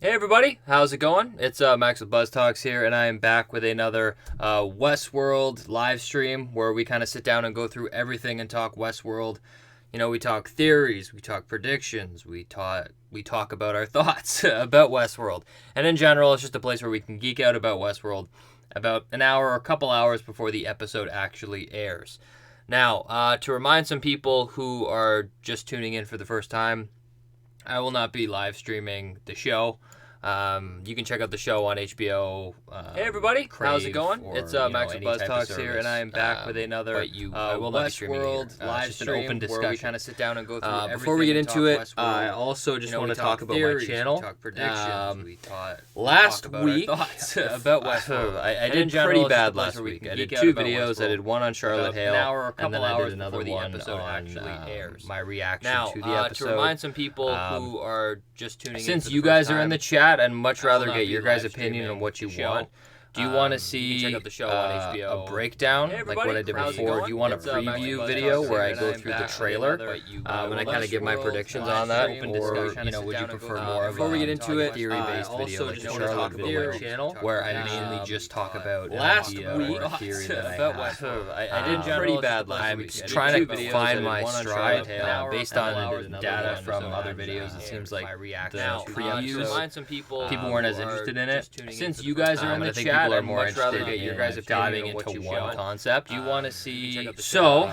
Hey everybody, how's it going? It's Max with BuzzTox here, and I am back with another Westworld live stream where we kind of sit down and go through everything and talk Westworld. You know, we talk theories, we talk predictions, we talk about our thoughts about Westworld, and in general, it's just a place where we can geek out about Westworld about an hour or a couple hours before the episode actually airs. Now, to remind some people who are just tuning in for the first time, I will not be live streaming the show. You can check out the show on HBO. Hey everybody, how's it going? It's Max with BuzzTox here, and I am back with another Westworld live stream where we kind of sit down and go through everything. Before we get into it, I also just want to talk about my channel. Talk predictions. Last week, about Westworld. I did pretty bad last week. I did 2 videos. I did one on Charlotte Hale, and then I did another one on my reaction to the episode. To remind some people who are just tuning in, since you guys are in the chat, I'd much rather get your guys' opinion on what you want. Do you want to see check out the show on HBO. A breakdown, like what I did before? Do you want a preview video where I go through the trailer and I kind of give my predictions on that? Or, you know, would you prefer more of, before we get into it, theory-based video, like the Charlotte video channel, where I mainly just talk about last week or a theory that I have? I did pretty bad last week. I'm trying to find my stride based on data from other videos. It seems like the previews, people weren't as interested in it. Since you guys are in the chat, people are more interested in your guys diving into one concept. Do you want to see? So,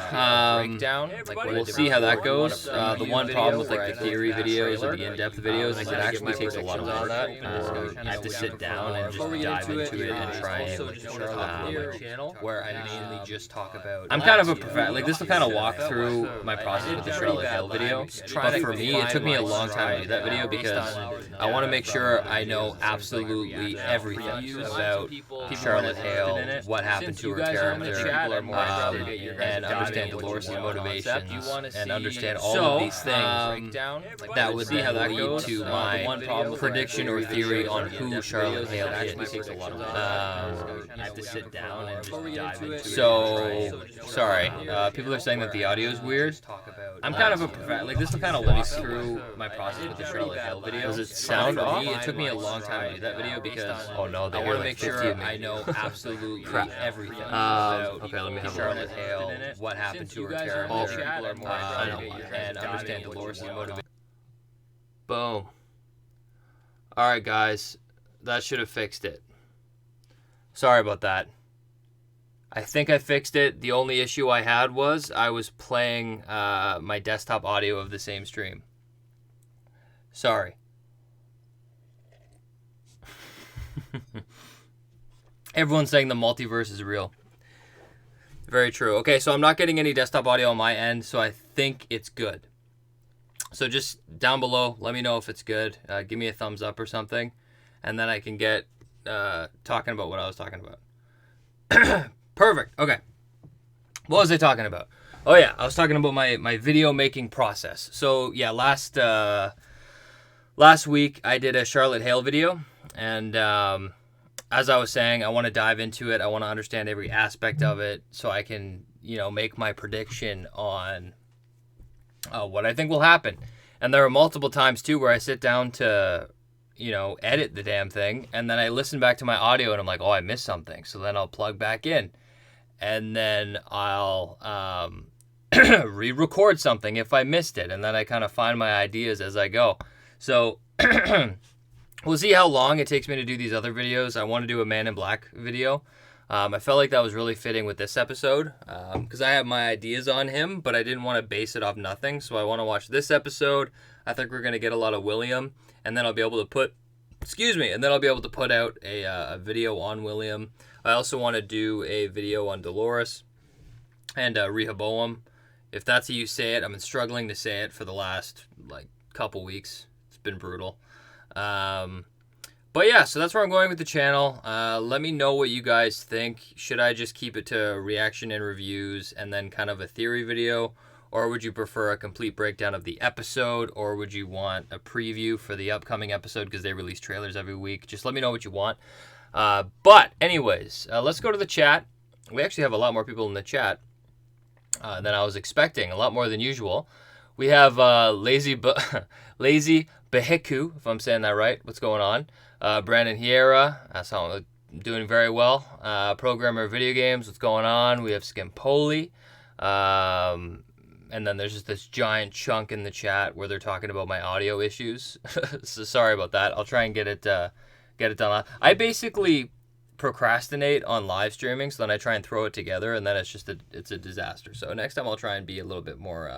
we'll see how that goes. The one problem with like the theory videos or the in-depth videos is it actually takes a lot of work. I have to sit down and just dive into it and try and where I mainly just talk about. I'm kind of a like this will kind of walk through my process with the Charlotte Hale video. But for me, it took me a long time to do that video because I want to make sure I know absolutely everything about Charlotte Hale, what happened to her character, and understand Dolores' motivations, and understand all of these things that would lead to my prediction or theory on who Charlotte Hale is. I have to sit down and just dive into it. So, sorry, people are saying that the audio is weird. I'm kind of a like this will kind of walk through my process with the Charlotte Hale video. Does it sound off? It took me a long time to do that video because I want to make sure I know absolutely everything about let me have Charlotte Hale, what happened to her character, and understand Dolores' motivation. Boom. Alright guys, that should have fixed it. Sorry about that. I think I fixed it. The only issue I had was I was playing my desktop audio of the same stream. Sorry. Everyone's saying the multiverse is real. Very true. Okay, so I'm not getting any desktop audio on my end, so I think it's good. So just down below, let me know if it's good. Give me a thumbs up or something, and then I can get talking about what I was talking about. Perfect. Okay. What was I talking about? Oh yeah, I was talking about my video making process. So yeah, last week I did a Charlotte Hale video, and as I was saying, I want to dive into it. I want to understand every aspect of it so I can, you know, make my prediction on what I think will happen. And there are multiple times, too, where I sit down to, you know, edit the damn thing. And then I listen back to my audio and I'm like, oh, I missed something. So then I'll plug back in. And then I'll re-record something if I missed it. And then I kind of find my ideas as I go. So we'll see how long it takes me to do these other videos. I want to do a Man in Black video. I felt like that was really fitting with this episode because I have my ideas on him, but I didn't want to base it off nothing. So I want to watch this episode. I think we're going to get a lot of William, and then I'll be able to put, out a video on William. I also want to do a video on Dolores and Rehoboam. If that's how you say it, I've been struggling to say it for the last couple weeks. It's been brutal. But yeah, so that's where I'm going with the channel. Let me know what you guys think. Should I just keep it to reaction and reviews and then kind of a theory video? Or would you prefer a complete breakdown of the episode? Or would you want a preview for the upcoming episode because they release trailers every week? Just let me know what you want. But anyways, let's go to the chat. We actually have a lot more people in the chat than I was expecting. A lot more than usual. We have Lazy Behiku, if I'm saying that right. What's going on? Brandon Hiera, doing very well. Programmer of Video Games, what's going on? We have Skimpoli. And then there's just this giant chunk in the chat where they're talking about my audio issues. So sorry about that. I'll try and get it done. I basically procrastinate on live streaming, so then I try and throw it together, and then it's a disaster. So next time I'll try and be a little bit more.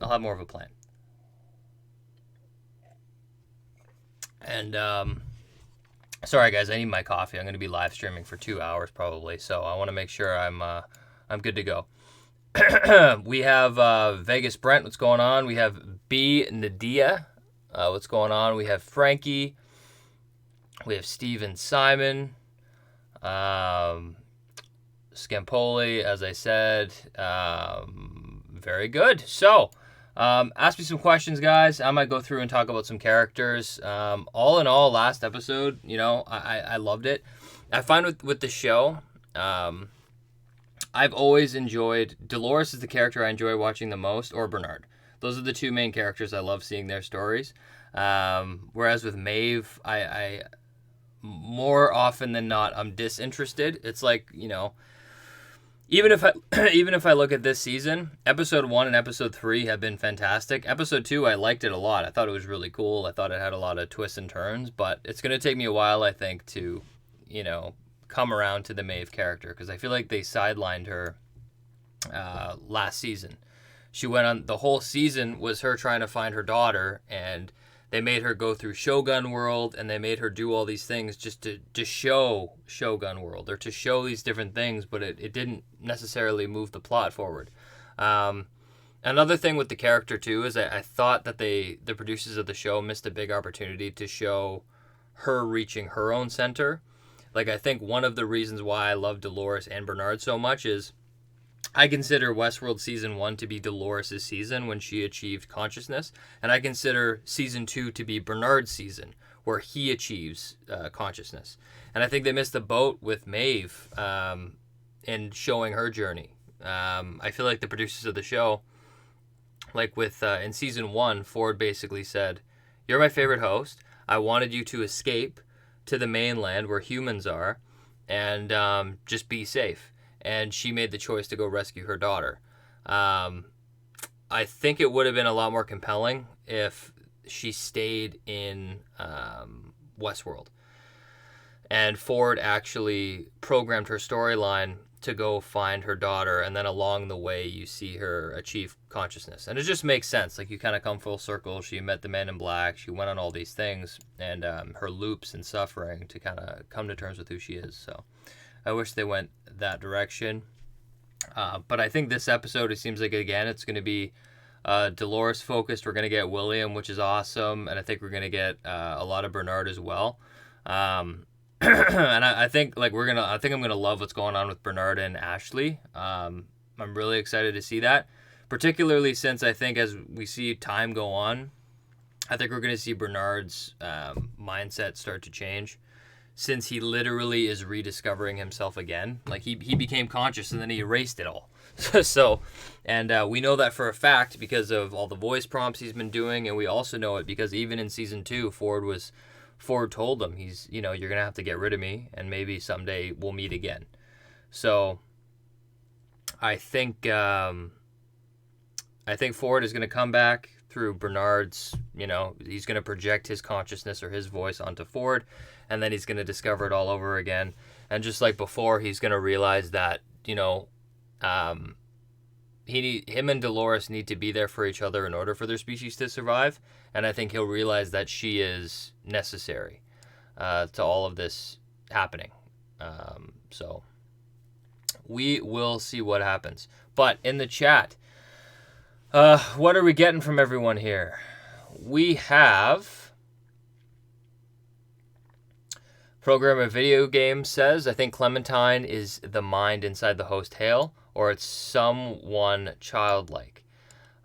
I'll have more of a plan. And sorry guys, I need my coffee. I'm going to be live streaming for 2 hours probably, so I want to make sure I'm good to go. We have Vegas Brent, what's going on? We have B Nadia, what's going on? We have Frankie. We have Steven Simon. Scampoli, as I said. Very good. So, ask me some questions, guys. I might go through and talk about some characters. All in all, last episode, I loved it. I find with the show, I've always enjoyed Dolores is the character I enjoy watching the most, or Bernard. Those are the two main characters I love seeing their stories. Whereas with Maeve, I more often than not I'm disinterested. It's like, even if I look at this season, episode 1 and episode 3 have been fantastic. Episode 2, I liked it a lot. I thought it was really cool. I thought it had a lot of twists and turns, but it's going to take me a while, I think, to, come around to the Maeve character, because I feel like they sidelined her last season. She went on, the whole season was her trying to find her daughter, and they made her go through Shogun World, and they made her do all these things just to show Shogun World, or to show these different things, but it didn't necessarily move the plot forward. Another thing with the character, too, is I thought that the producers of the show missed a big opportunity to show her reaching her own center. Like, I think one of the reasons why I love Dolores and Bernard so much is I consider Westworld Season 1 to be Dolores' season when she achieved consciousness, and I consider Season 2 to be Bernard's season, where he achieves consciousness. And I think they missed the boat with Maeve in showing her journey. I feel like the producers of the show, like with in Season 1, Ford basically said, "You're my favorite host. I wanted you to escape to the mainland where humans are and just be safe." And she made the choice to go rescue her daughter. I think it would have been a lot more compelling if she stayed in Westworld. And Ford actually programmed her storyline to go find her daughter, and then along the way you see her achieve consciousness. And it just makes sense. Like, you kind of come full circle. She met the Man in Black. She went on all these things, and her loops and suffering to kind of come to terms with who she is. So I wish they went that direction. But I think this episode, it seems like, again, it's going to be Dolores focused. We're going to get William, which is awesome. And I think we're going to get a lot of Bernard as well. And I think I'm going to love what's going on with Bernard and Ashley. I'm really excited to see that, particularly since I think as we see time go on, I think we're going to see Bernard's mindset start to change, since he literally is rediscovering himself again. Like, he became conscious and then he erased it all. So, and we know that for a fact because of all the voice prompts he's been doing, and we also know it because even in Season 2, Ford told him, you're going to have to get rid of me, and maybe someday we'll meet again. So I think Ford is going to come back through Bernard's, he's going to project his consciousness or his voice onto Ford, and then he's going to discover it all over again. And just like before, he's going to realize that, him and Dolores need to be there for each other in order for their species to survive. And I think he'll realize that she is necessary to all of this happening. So we will see what happens. But in the chat, what are we getting from everyone here? We have Programmer Video Game says, I think Clementine is the mind inside the host Hale, or it's someone childlike.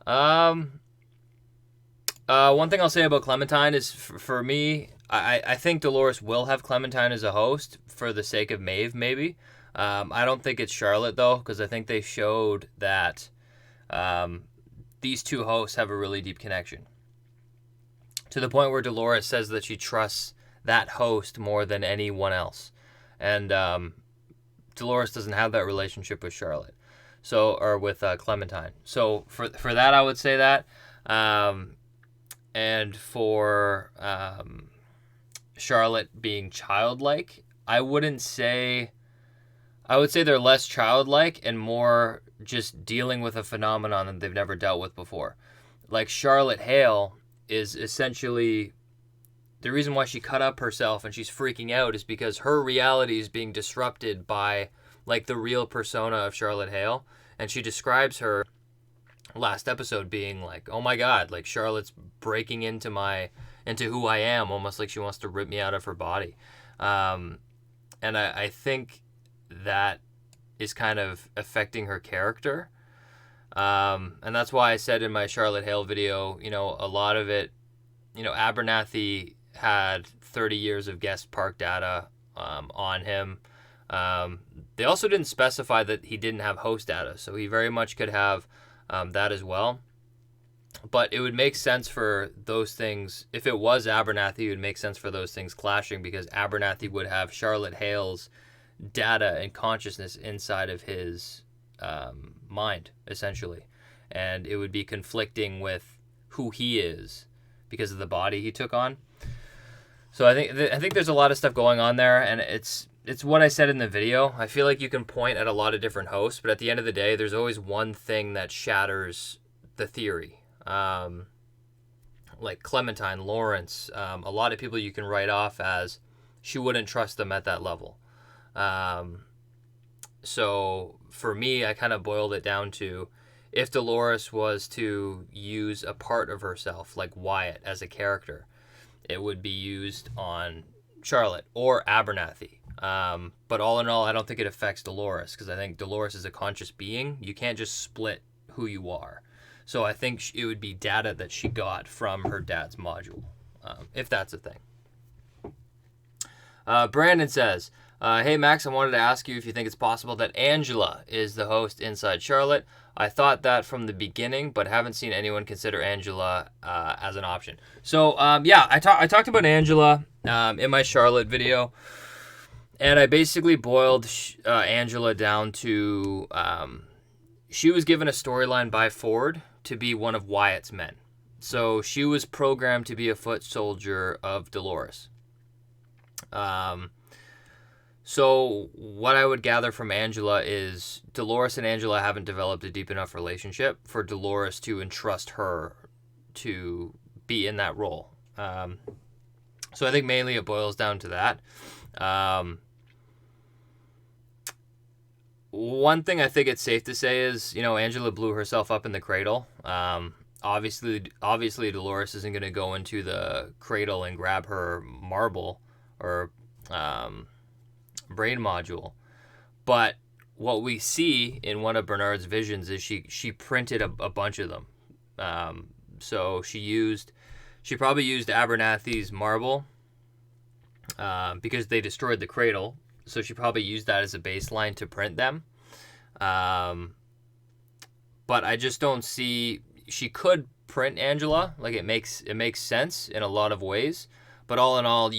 One thing I'll say about Clementine is, for me, I think Dolores will have Clementine as a host for the sake of Maeve, maybe. I don't think it's Charlotte, though, because I think they showed that these two hosts have a really deep connection, to the point where Dolores says that she trusts that host more than anyone else. And Dolores doesn't have that relationship with Charlotte, or with Clementine. So for that, I would say that. And for Charlotte being childlike, I would say they're less childlike and more just dealing with a phenomenon that they've never dealt with before. Like Charlotte Hale is essentially, the reason why she cut up herself and she's freaking out is because her reality is being disrupted by like the real persona of Charlotte Hale. And she describes her last episode being like, oh my God, like Charlotte's breaking into who I am, almost like she wants to rip me out of her body. And I think that is kind of affecting her character. And that's why I said in my Charlotte Hale video, a lot of it, Abernathy had 30 years of guest park data on him. They also didn't specify that he didn't have host data, so he very much could have that as well. But it would make sense for those things, if it was Abernathy, it would make sense for those things clashing, because Abernathy would have Charlotte Hale's data and consciousness inside of his mind, essentially. And it would be conflicting with who he is because of the body he took on. So I think there's a lot of stuff going on there, and it's what I said in the video. I feel like you can point at a lot of different hosts, but at the end of the day, there's always one thing that shatters the theory. Like Clementine, Lawrence, a lot of people you can write off as she wouldn't trust them at that level. So for me, I kind of boiled it down to, if Dolores was to use a part of herself, like Wyatt as a character, it would be used on Charlotte or Abernathy. But all in all, I don't think it affects Dolores, because I think Dolores is a conscious being. You can't just split who you are. So I think it would be data that she got from her dad's module, if that's a thing. Brandon says, hey Max, I wanted to ask you if you think it's possible that Angela is the host inside Charlotte. I thought that from the beginning, but haven't seen anyone consider Angela as an option. So yeah, I talked about Angela in my Charlotte video, and I basically boiled Angela down to she was given a storyline by Ford to be one of Wyatt's men. So she was programmed to be a foot soldier of Dolores. So what I would gather from Angela is Dolores and Angela haven't developed a deep enough relationship for Dolores to entrust her to be in that role. So I think mainly it boils down to that. One thing I think it's safe to say is, Angela blew herself up in the cradle. Obviously Dolores isn't going to go into the cradle and grab her marble or brain module. But what we see in one of Bernard's visions is she printed a bunch of them. So she probably used Abernathy's marble because they destroyed the cradle. So she probably used that as a baseline to print them. But I just don't see, she could print Angela. Like it makes sense in a lot of ways. But all in all,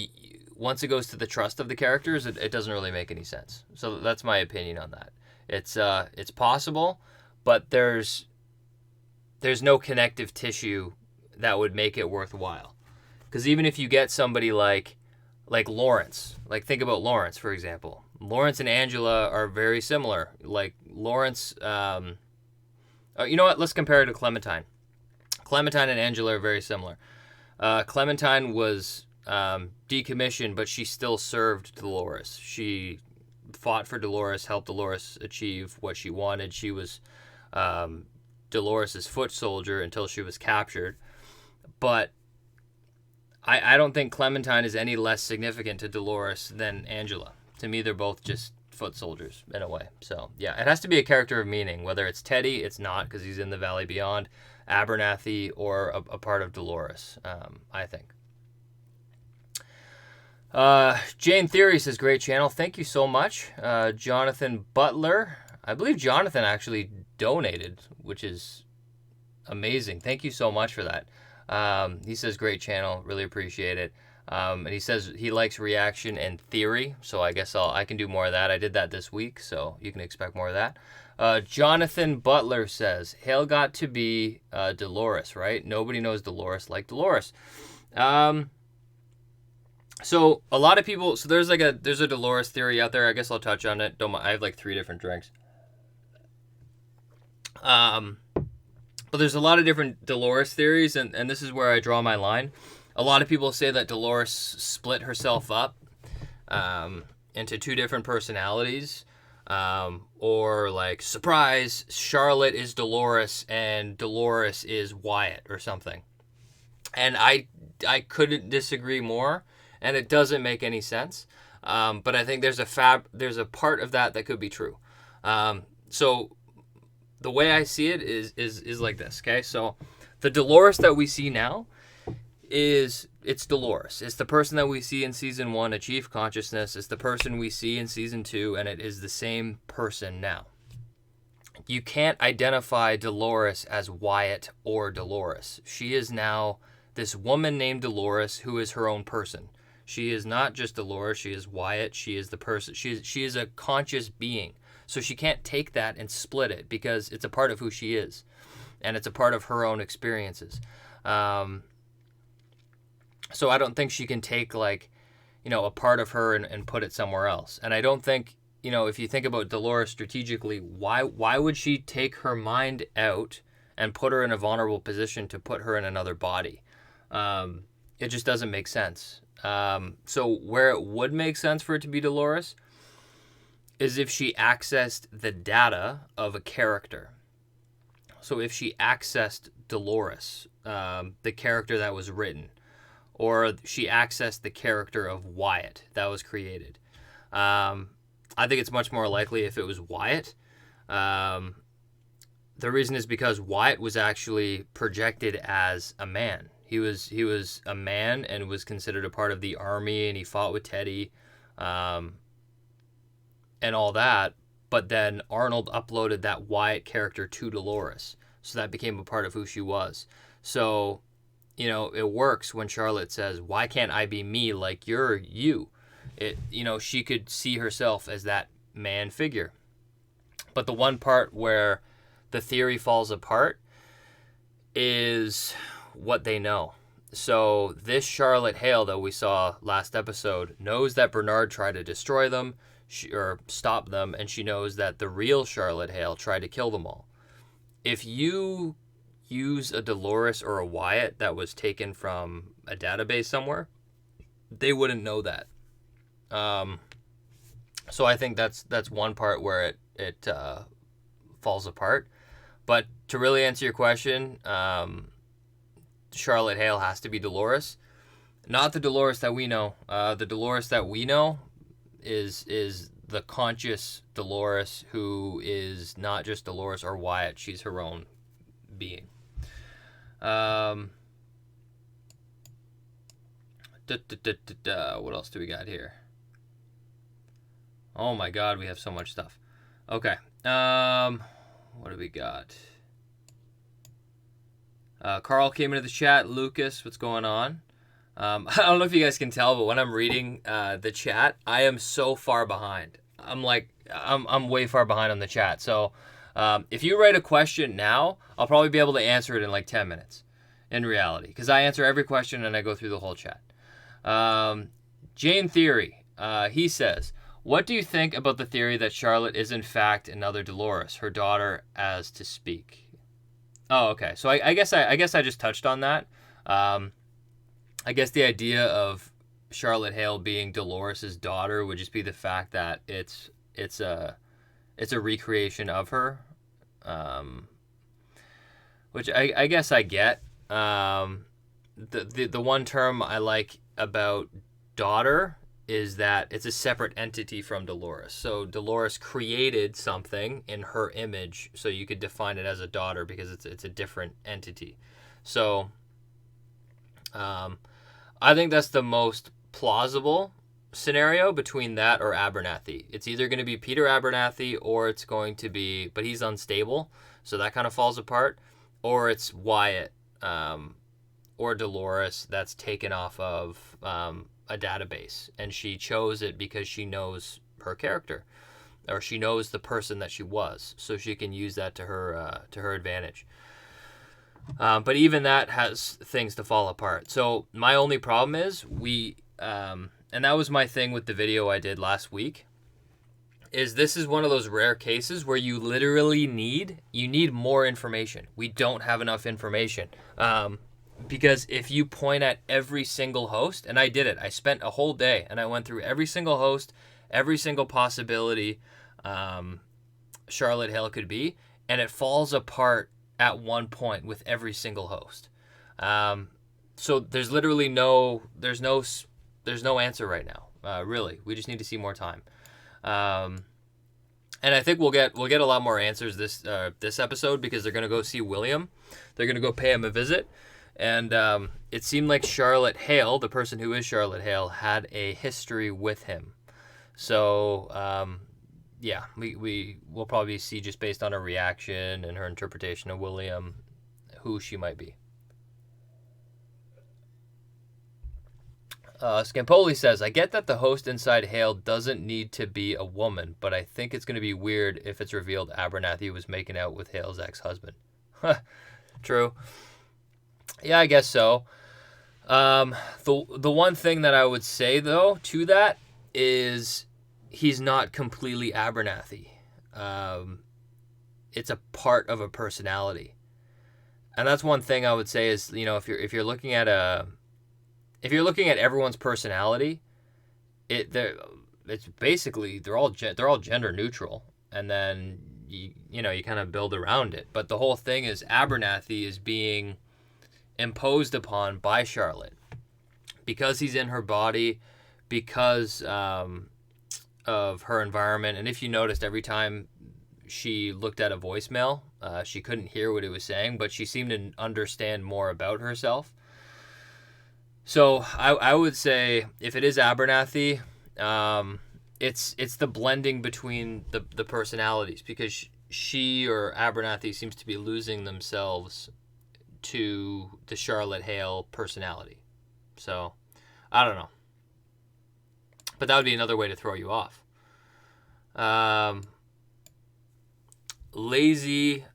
once it goes to the trust of the characters, it doesn't really make any sense. So that's my opinion on that. It's possible, but there's no connective tissue that would make it worthwhile. Because even if you get somebody like Lawrence, like think about Lawrence, for example. Lawrence and Angela are very similar. Like Lawrence, you know what? Let's compare it to Clementine. Clementine and Angela are very similar. Clementine was decommissioned, but she still served Dolores. She fought for Dolores, helped Dolores achieve what she wanted. She was Dolores' foot soldier until she was captured. But I don't think Clementine is any less significant to Dolores than Angela. To me, they're both just foot soldiers in a way. So, yeah, it has to be a character of meaning. Whether it's Teddy, it's not, because he's in the Valley Beyond, Abernathy, or a part of Dolores, I think. Jane Theory says, great channel. Thank you so much. Jonathan Butler. I believe Jonathan actually donated, which is Amazing. Thank you so much for that. He says, great channel. Really appreciate it. And he says he likes reaction and theory, so I guess I can do more of that. I did that this week, so you can expect more of that. Jonathan Butler says, Hale got to be Dolores, right? Nobody knows Dolores like Dolores. So a lot of people, so there's a Dolores theory out there. I guess I'll touch on it. I have like 3 different drinks. But there's a lot of different Dolores theories, and this is where I draw my line. A lot of people say that Dolores split herself up into 2 different personalities, or like, surprise, Charlotte is Dolores and Dolores is Wyatt or something. And I couldn't disagree more, and it doesn't make any sense. But I think there's a part of that could be true. So the way I see it is like this, okay? So the Dolores that we see now it's Dolores. It's the person that we see in season 1 achieve consciousness. It's the person we see in season 2, and it is the same person now. You can't identify Dolores as Wyatt or Dolores. She is now this woman named Dolores who is her own person. She is not just Dolores. She is Wyatt. She is the person. She is a conscious being. So she can't take that and split it because it's a part of who she is, and it's a part of her own experiences. So I don't think she can take, like, a part of her and put it somewhere else. And I don't think, if you think about Dolores strategically, why would she take her mind out and put her in a vulnerable position to put her in another body? It just doesn't make sense. So where it would make sense for it to be Dolores is if she accessed the data of a character. So if she accessed Dolores, the character that was written, or she accessed the character of Wyatt that was created. I think it's much more likely if it was Wyatt. The reason is because Wyatt was actually projected as a man. He was a man and was considered a part of the army, and he fought with Teddy, and all that. But then Arnold uploaded that Wyatt character to Dolores, so that became a part of who she was. So, it works when Charlotte says, "Why can't I be me like you're you?" She could see herself as that man figure. But the one part where the theory falls apart is what they know. So this Charlotte Hale that we saw last episode knows that Bernard tried to destroy them or stop them, and she knows that the real Charlotte Hale tried to kill them all. If you use a Dolores or a Wyatt that was taken from a database somewhere, they wouldn't know that. So I think that's one part where it falls apart. But to really answer your question, Charlotte Hale has to be Dolores. Not the Dolores that we know. The Dolores that we know is the conscious Dolores, who is not just Dolores or Wyatt. She's her own being. What else do we got here? Oh my God, we have so much stuff. Okay. What do we got? Carl came into the chat. Lucas, what's going on? I don't know if you guys can tell, but when I'm reading the chat, I am so far behind. I'm way far behind on the chat. So if you write a question now, I'll probably be able to answer it in like 10 minutes in reality, because I answer every question and I go through the whole chat. Jane Theory, he says, what do you think about the theory that Charlotte is in fact another Dolores, her daughter as to speak? Oh, okay. So I guess I just touched on that. I guess the idea of Charlotte Hale being Dolores' daughter would just be the fact that it's a recreation of her, which I guess I get. The one term I like about daughter is that it's a separate entity from Dolores. So Dolores created something in her image, so you could define it as a daughter because it's a different entity. So I think that's the most plausible scenario between that or Abernathy. It's either going to be Peter Abernathy or it's going to be, but he's unstable, so that kind of falls apart. or it's Wyatt or Dolores that's taken off of a database, and she chose it because she knows her character, or she knows the person that she was, so she can use that to her advantage. But even that has things to fall apart. So my only problem is and that was my thing with the video I did last week, is this is one of those rare cases where you literally need more information. We don't have enough information. Because if you point at every single host, and I did it, I spent a whole day and I went through every single host, every single possibility Charlotte Hale could be, and it falls apart at one point with every single host. So there's literally no answer right now. Really, we just need to see more time. And I think we'll get a lot more answers this episode, because they're gonna go see William. They're gonna go pay him a visit. And it seemed like Charlotte Hale, the person who is Charlotte Hale, had a history with him. So, yeah, we will probably see, just based on her reaction and her interpretation of William, who she might be. Scampoli says, I get that the host inside Hale doesn't need to be a woman, but I think it's going to be weird if it's revealed Abernathy was making out with Hale's ex-husband. True. Yeah, I guess so. The one thing that I would say, though, to that is he's not completely Abernathy. It's a part of a personality. And that's one thing I would say is, if you're looking at everyone's personality, it's basically they're all gender neutral, and then you kind of build around it. But the whole thing is Abernathy is being imposed upon by Charlotte because he's in her body, because of her environment. And if you noticed, every time she looked at a voicemail, she couldn't hear what it was saying, but she seemed to understand more about herself. So I would say, if it is Abernathy, it's the blending between the personalities, because she, or Abernathy, seems to be losing themselves to the Charlotte Hale personality. So I don't know, but that would be another way to throw you off. Lazy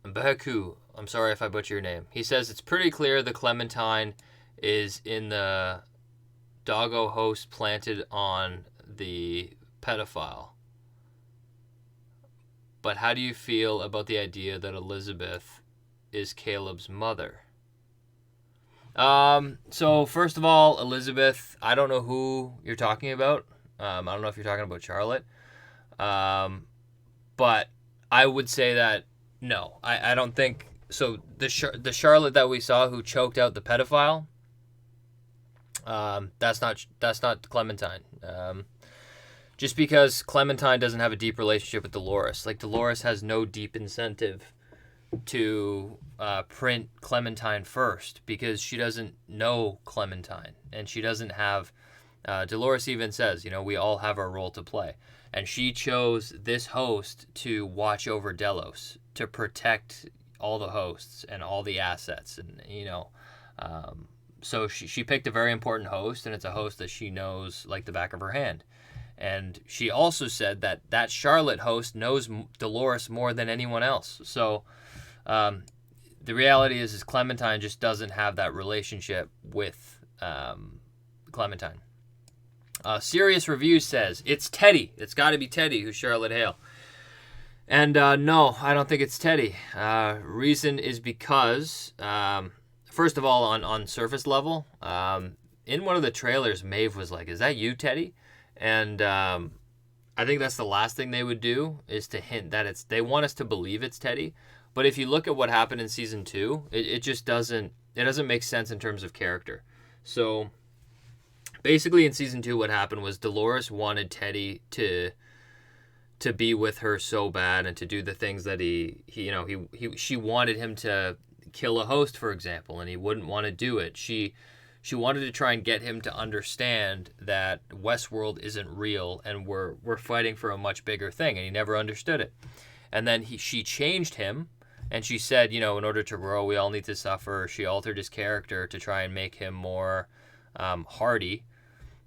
Behaku, I'm sorry if I butcher your name. He says it's pretty clear the Clementine is in the doggo host planted on the pedophile. But how do you feel about the idea that Elizabeth is Caleb's mother? So first of all, Elizabeth, I don't know who you're talking about. I don't know if you're talking about Charlotte. But I would say that no, I don't think so. The Charlotte that we saw who choked out the pedophile, that's not Clementine. Just because Clementine doesn't have a deep relationship with Dolores. Like, Dolores has no deep incentive to print Clementine first, because she doesn't know Clementine, and she doesn't have Dolores even says, we all have our role to play, and she chose this host to watch over Delos, to protect all the hosts and all the assets, and so she picked a very important host, and it's a host that she knows like the back of her hand. And she also said that Charlotte host knows Dolores more than anyone else. So the reality is Clementine just doesn't have that relationship with Clementine. Serious Review says, it's Teddy. It's got to be Teddy who's Charlotte Hale. And no, I don't think it's Teddy. Reason is because, first of all, on surface level, in one of the trailers, Maeve was like, is that you, Teddy? And I think that's the last thing they would do, is to hint that they want us to believe it's Teddy. But if you look at what happened in season 2, it just doesn't make sense in terms of character. So basically in season 2, what happened was Dolores wanted Teddy to be with her so bad, and to do the things that she wanted him to kill a host, for example, and he wouldn't want to do it. She wanted to try and get him to understand that Westworld isn't real, and we're fighting for a much bigger thing, and he never understood it. And then she changed him, And she said, in order to grow, we all need to suffer. She altered his character to try and make him more hardy.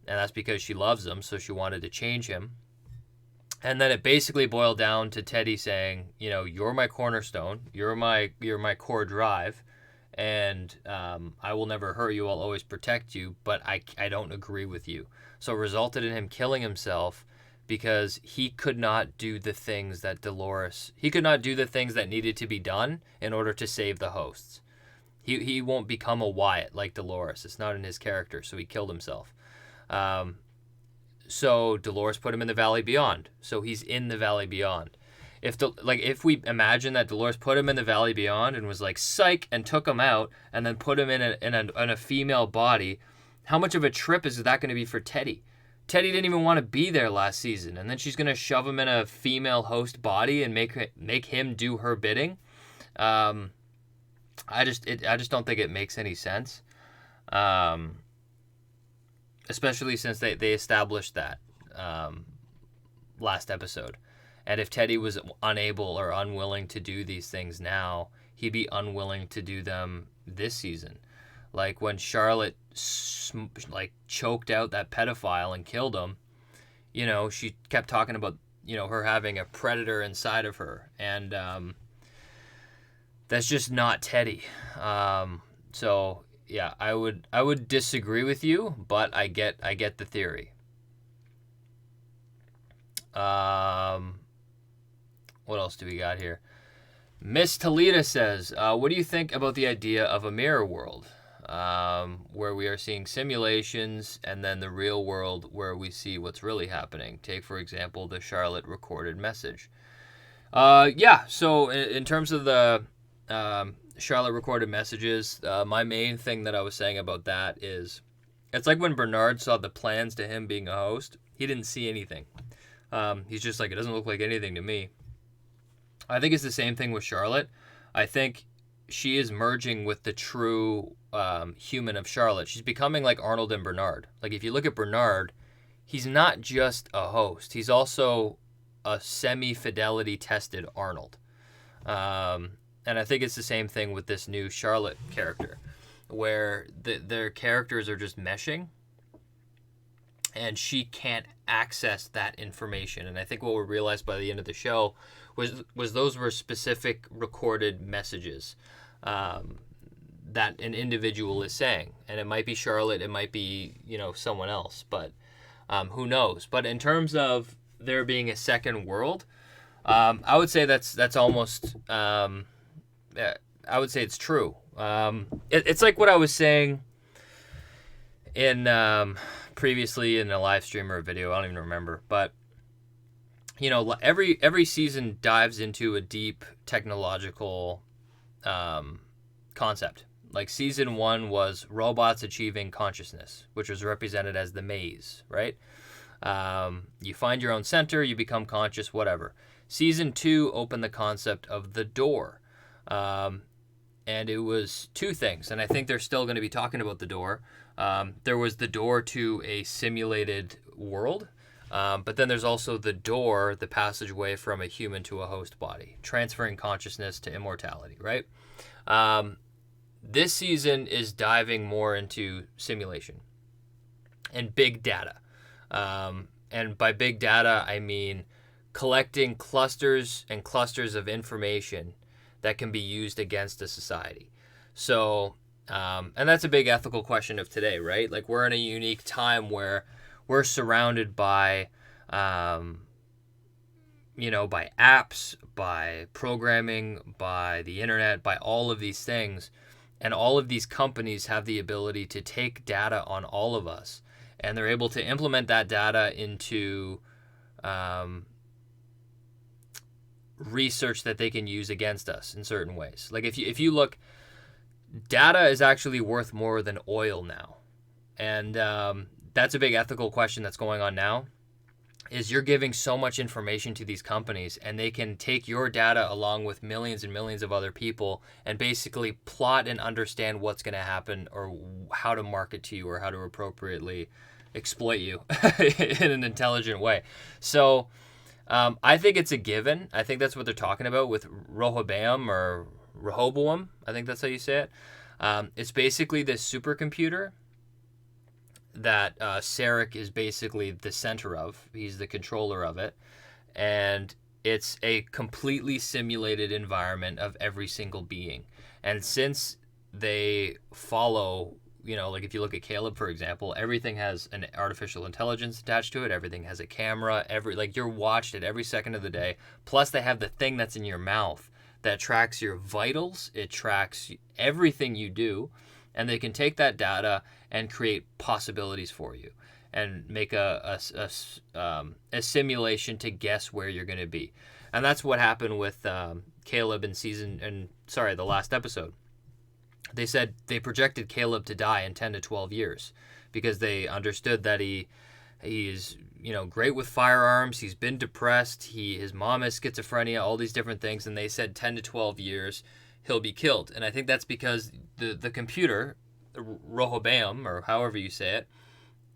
And that's because she loves him, so she wanted to change him. And then it basically boiled down to Teddy saying, you're my cornerstone. You're my core drive. And I will never hurt you. I'll always protect you. But I don't agree with you. So it resulted in him killing himself because he could not do the things that he could not do the things that needed to be done in order to save the hosts. He won't become a Wyatt like Dolores. It's not in his character, so he killed himself. So Dolores put him in the Valley Beyond. So he's in the Valley Beyond. If we imagine that Dolores put him in the Valley Beyond and was like psych and took him out and then put him in a female body, how much of a trip is that going to be for Teddy? Teddy didn't even want to be there last season, and then she's going to shove him in a female host body and make him do her bidding. I just don't think it makes any sense. Especially since they established that last episode. And if Teddy was unable or unwilling to do these things now, he'd be unwilling to do them this season. Like when Charlotte choked out that pedophile and killed him, she kept talking about, her having a predator inside of her. And that's just not Teddy. So yeah, I would disagree with you, but I get the theory. What else do we got here? Miss Talita says, what do you think about the idea of a mirror world, where we are seeing simulations and then the real world where we see what's really happening? Take, for example, the Charlotte recorded message. Yeah, so in terms of the Charlotte recorded messages, my main thing that I was saying about that is it's like when Bernard saw the plans to him being a host, he didn't see anything. He's just like, it doesn't look like anything to me. I think it's the same thing with Charlotte. I think she is merging with the true human of Charlotte. She's becoming like Arnold and Bernard. Like if you look at Bernard, he's not just a host. He's also a semi-fidelity tested Arnold. And I think it's the same thing with this new Charlotte character, where their characters are just meshing, and she can't access that information. And I think what we realized by the end of the show was those were specific recorded messages that an individual is saying. And it might be Charlotte, it might be, someone else, but who knows? But in terms of there being a second world, I would say that's almost... I would say it's true. It's like what I was saying in previously in a live stream or a video. I don't even remember. But, every season dives into a deep technological concept. Like season 1 was robots achieving consciousness, which was represented as the maze, right? You find your own center, you become conscious, whatever. Season 2 opened the concept of the door. And it was two things, and I think they're still going to be talking about the door. There was the door to a simulated world, but then there's also the door, the passageway from a human to a host body, transferring consciousness to immortality, right? This season is diving more into simulation and big data. And by big data, I mean collecting clusters and clusters of information that can be used against a society. So, and that's a big ethical question of today, right? Like we're in a unique time where we're surrounded by, by apps, by programming, by the internet, by all of these things. And all of these companies have the ability to take data on all of us. And they're able to implement that data into research that they can use against us in certain ways. Like if you look, data is actually worth more than oil now. And that's a big ethical question that's going on now, is you're giving so much information to these companies, and they can take your data along with millions and millions of other people and basically plot and understand what's going to happen or how to market to you or how to appropriately exploit you in an intelligent way. So I think it's a given. I think that's what they're talking about with Rehoboam or Rehoboam. I think that's how you say it. It's basically this supercomputer that Sarek is basically the center of. He's the controller of it. And it's a completely simulated environment of every single being. And since they follow, like if you look at Caleb, for example, everything has an artificial intelligence attached to it. Everything has a camera. You're watched at every second of the day. Plus they have the thing that's in your mouth that tracks your vitals. It tracks everything you do. And they can take that data and create possibilities for you and make a simulation to guess where you're going to be. And that's what happened with Caleb in the last episode. They said they projected Caleb to die in 10 to 12 years because they understood that he is, great with firearms. He's been depressed. His mom has schizophrenia, all these different things. And they said 10 to 12 years he'll be killed. And I think that's because the computer, Rehoboam, or however you say it,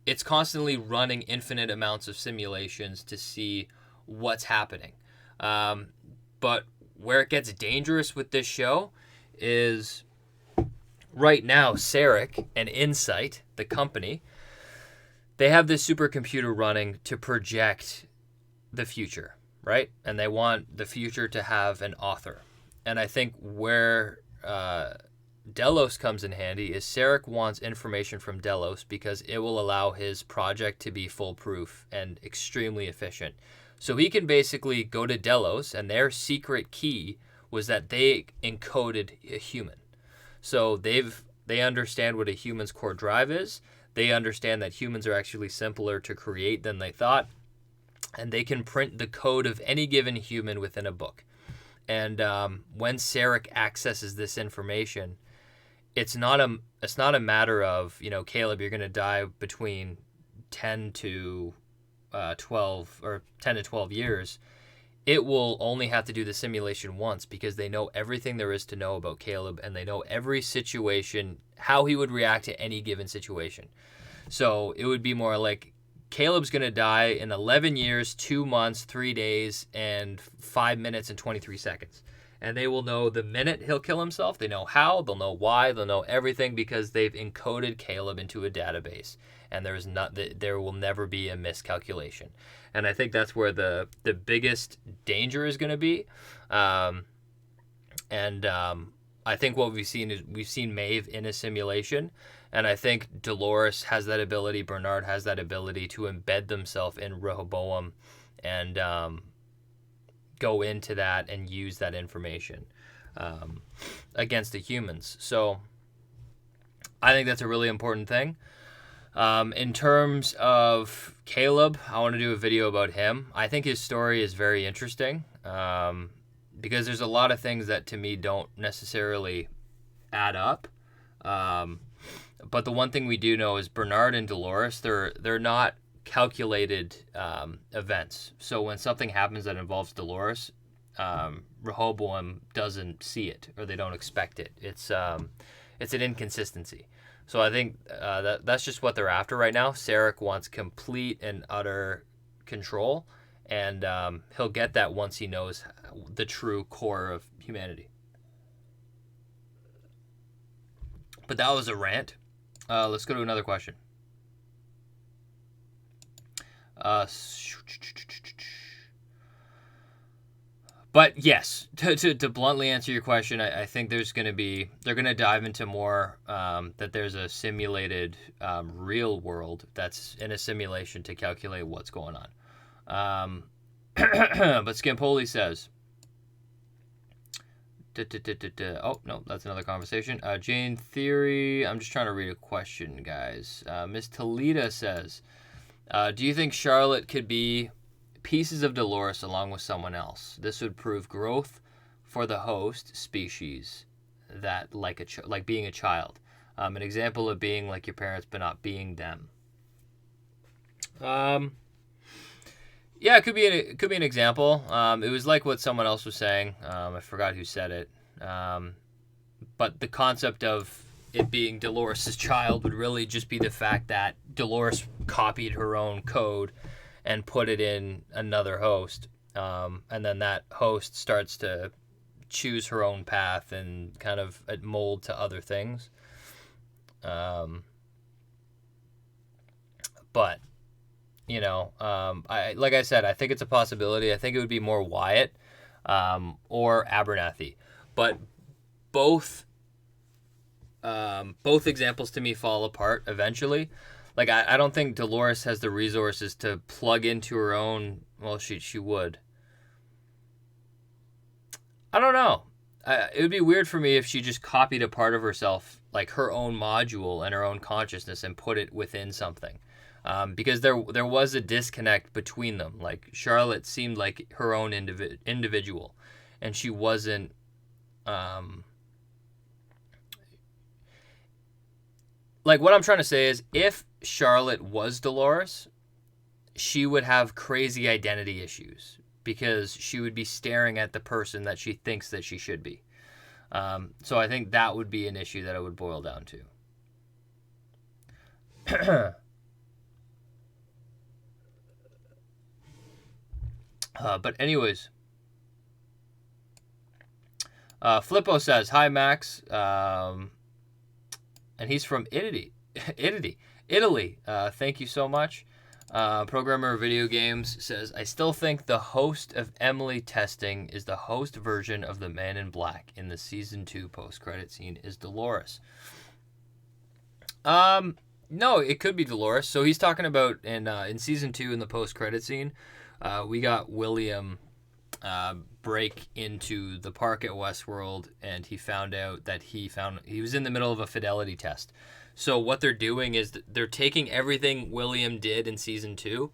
it's constantly running infinite amounts of simulations to see what's happening. But where it gets dangerous with this show is right now, Sarek and Insight, the company, they have this supercomputer running to project the future, right? And they want the future to have an author. And I think where Delos comes in handy is Sarek wants information from Delos because it will allow his project to be foolproof and extremely efficient. So he can basically go to Delos, and their secret key was that they encoded a human. So they understand what a human's core drive is. They understand that humans are actually simpler to create than they thought, and they can print the code of any given human within a book. And when Sarek accesses this information, it's not a matter of, Caleb, you're going to die between 10 to 12 or 10 to 12 years. It will only have to do the simulation once because they know everything there is to know about Caleb, and they know every situation, how he would react to any given situation. So it would be more like Caleb's going to die in 11 years, 2 months, 3 days, and 5 minutes and 23 seconds. And they will know the minute he'll kill himself. They know how, they'll know why, they'll know everything because they've encoded Caleb into a database. And there will never be a miscalculation. And I think that's where the biggest danger is going to be. I think what we've seen Maeve in a simulation. And I think Dolores has that ability, Bernard has that ability to embed themselves in Rehoboam and go into that and use that information against the humans. So I think that's a really important thing. In terms of Caleb, I want to do a video about him. I think his story is very interesting because there's a lot of things that to me don't necessarily add up. But the one thing we do know is Bernard and Dolores, they're not calculated events. So when something happens that involves Dolores, Rehoboam doesn't see it or they don't expect it. It's an inconsistency. So I think that's just what they're after right now. Sarek wants complete and utter control, and he'll get that once he knows the true core of humanity. But that was a rant. Let's go to another question. But yes, to bluntly answer your question, I think they're going to dive into more that there's a simulated real world that's in a simulation to calculate what's going on. But Skimpoli says, oh, no, that's another conversation. Jane Theory, I'm just trying to read a question, guys. Miss Talita says, do you think Charlotte could be pieces of Dolores along with someone else? This would prove growth for the host species, that like being a child. An example of being like your parents but not being them. Yeah, it could be an example. It was like what someone else was saying. I forgot who said it. But the concept of it being Dolores' child would really just be the fact that Dolores copied her own code and put it in another host. and then that host starts to choose her own path and kind of mold to other things. But like I said, I think it's a possibility. I think it would be more Wyatt or Abernathy, but both examples to me fall apart eventually. Like I don't think Dolores has the resources to plug into her own. Well, she would. I don't know. It would be weird for me if she just copied a part of herself, like her own module and her own consciousness, and put it within something. Because there was a disconnect between them. Like Charlotte seemed like her own individual, and she wasn't. Like what I'm trying to say is, if Charlotte was Dolores, she would have crazy identity issues because she would be staring at the person that she thinks that she should be. So I think that would be an issue that it would boil down to. But anyways, Flippo says, "Hi Max," and he's from Italy. Italy. Thank you so much. Programmer of Video Games says, "I still think the host of Emily testing is the host version of the Man in Black in the season 2 post-credit scene is Dolores." No, it could be Dolores. So he's talking about in season 2 in the post-credit scene, we got William break into the park at Westworld, and he found out that he was in the middle of a fidelity test. So what they're doing is they're taking everything William did in season 2,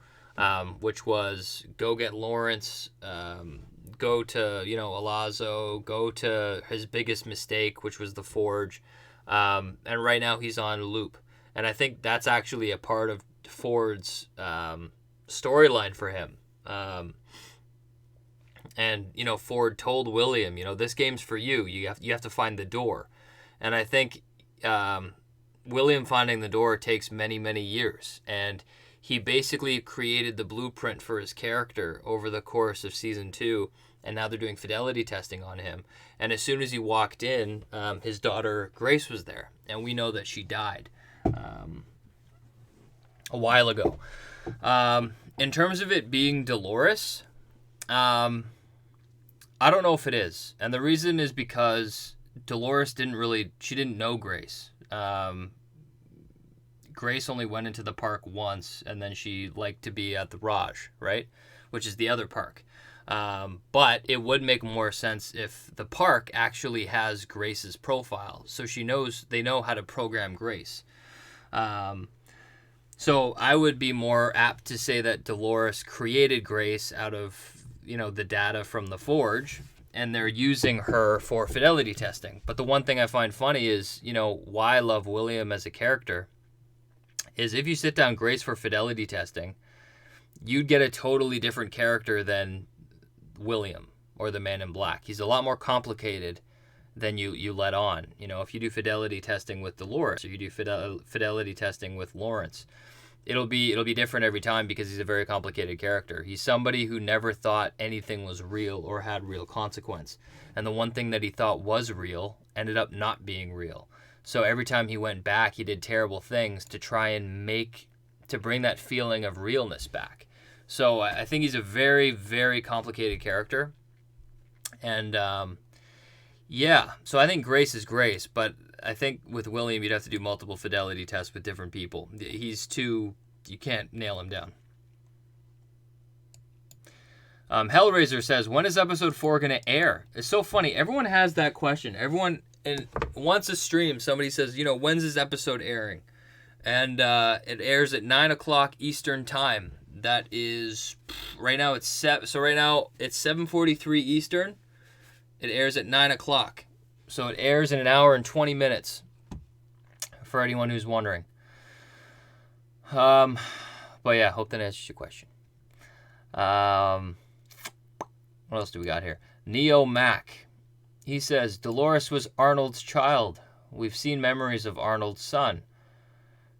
which was go get Lawrence, go to Alazzo, go to his biggest mistake, which was the Forge, and right now he's on loop. And I think that's actually a part of Ford's storyline for him. And Ford told William, this game's for you. You have to find the door. And I think William finding the door takes many, many years. And he basically created the blueprint for his character over the course of season 2. And now they're doing fidelity testing on him. And as soon as he walked in, his daughter Grace was there. And we know that she died a while ago. In terms of it being Dolores, I don't know if it is. And the reason is because Dolores didn't know Grace. Grace only went into the park once, and then she liked to be at the Raj, right? Which is the other park. But it would make more sense if the park actually has Grace's profile. So they know how to program Grace. So I would be more apt to say that Dolores created Grace out of, the data from the Forge, and they're using her for fidelity testing. But the one thing I find funny is, why I love William as a character is if you sit down Grace for fidelity testing, you'd get a totally different character than William or the Man in Black. He's a lot more complicated than you let on. If you do fidelity testing with Dolores or you do fidelity testing with Lawrence, it'll be different every time because he's a very complicated character. He's somebody who never thought anything was real or had real consequence. And the one thing that he thought was real ended up not being real. So every time he went back, he did terrible things to try and bring that feeling of realness back. So I think he's a very, very complicated character. And so I think Grace is Grace, but I think with William, you'd have to do multiple fidelity tests with different people. You can't nail him down. Hellraiser says, when is episode 4 going to air? It's so funny. Everyone has that question. Everyone, and once a stream, somebody says, when's this episode airing? And it airs at 9 o'clock Eastern time. That is, right now it's 7:43 Eastern. It airs at 9 o'clock. So it airs in an hour and 20 minutes, for anyone who's wondering. But yeah, hope that answers your question. What else do we got here? Neo Mac. He says, Dolores was Arnold's child. We've seen memories of Arnold's son.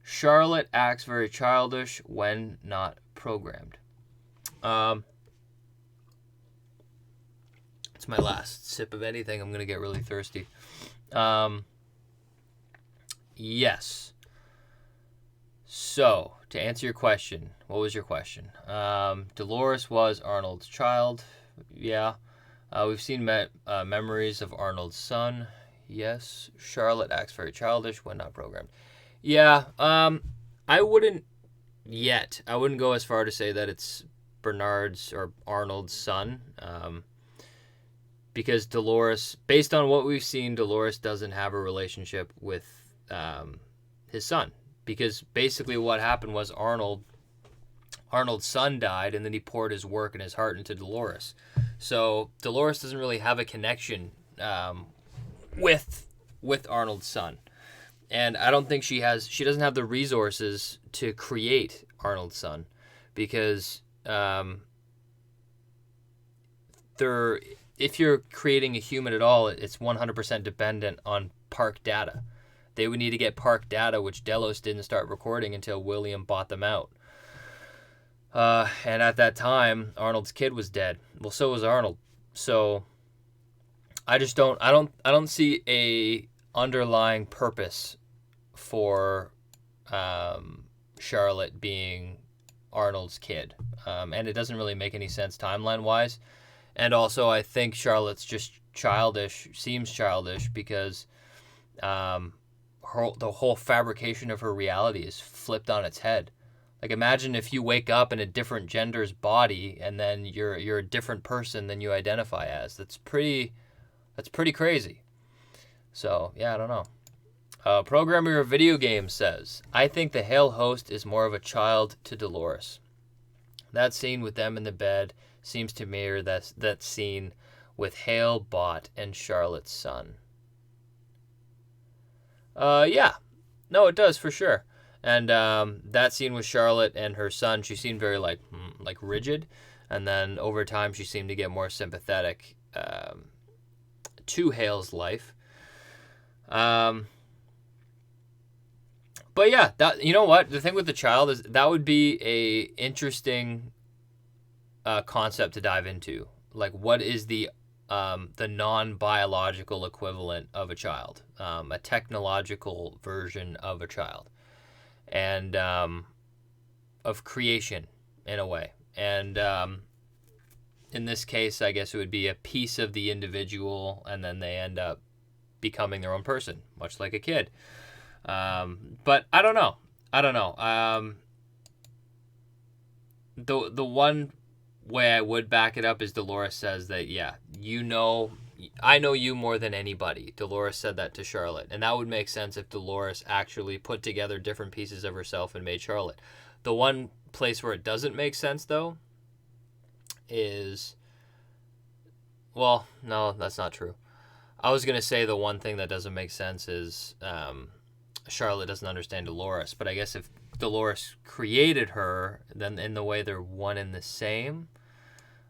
Charlotte acts very childish when not programmed. It's my last sip of anything. I'm going to get really thirsty. Yes. So, to answer your question, what was your question? Dolores was Arnold's child. Yeah. We've seen memories of Arnold's son. Yes. Charlotte acts very childish when not programmed. Yeah. I wouldn't go as far to say that it's Bernard's or Arnold's son. Because Dolores, based on what we've seen, Dolores doesn't have a relationship with his son. Because basically what happened was Arnold's son died, and then he poured his work and his heart into Dolores. So Dolores doesn't really have a connection with Arnold's son. And I don't think she doesn't have the resources to create Arnold's son. Because if you're creating a human at all, it's 100% dependent on park data. They would need to get park data, which Delos didn't start recording until William bought them out. And at that time, Arnold's kid was dead. Well, so was Arnold. So I don't see a underlying purpose for Charlotte being Arnold's kid. And it doesn't really make any sense timeline-wise. And also, I think Charlotte's just seems childish, because the whole fabrication of her reality is flipped on its head. Like, imagine if you wake up in a different gender's body and then you're a different person than you identify as. That's pretty crazy. So, yeah, I don't know. Programmer of video games says, I think the Hale host is more of a child to Dolores. That scene with them in the bed seems to mirror that scene with Hale, Bot, and Charlotte's son. Yeah. No, it does, for sure. And that scene with Charlotte and her son, she seemed very, like rigid. And then over time, she seemed to get more sympathetic to Hale's life. But yeah, that, you know what? The thing with the child is that would be a interesting concept to dive into. Like, what is the non-biological equivalent of a child, a technological version of a child, and of creation in a way. And in this case, I guess it would be a piece of the individual, and then they end up becoming their own person, much like a kid. But I don't know. The one way I would back it up is Dolores says that, yeah, I know you more than anybody. Dolores said that to Charlotte. And that would make sense if Dolores actually put together different pieces of herself and made Charlotte. The one place where it doesn't make sense, though, is... Well, no, that's not true. I was going to say the one thing that doesn't make sense is Charlotte doesn't understand Dolores. But I guess if Dolores created her, then in the way they're one and the same...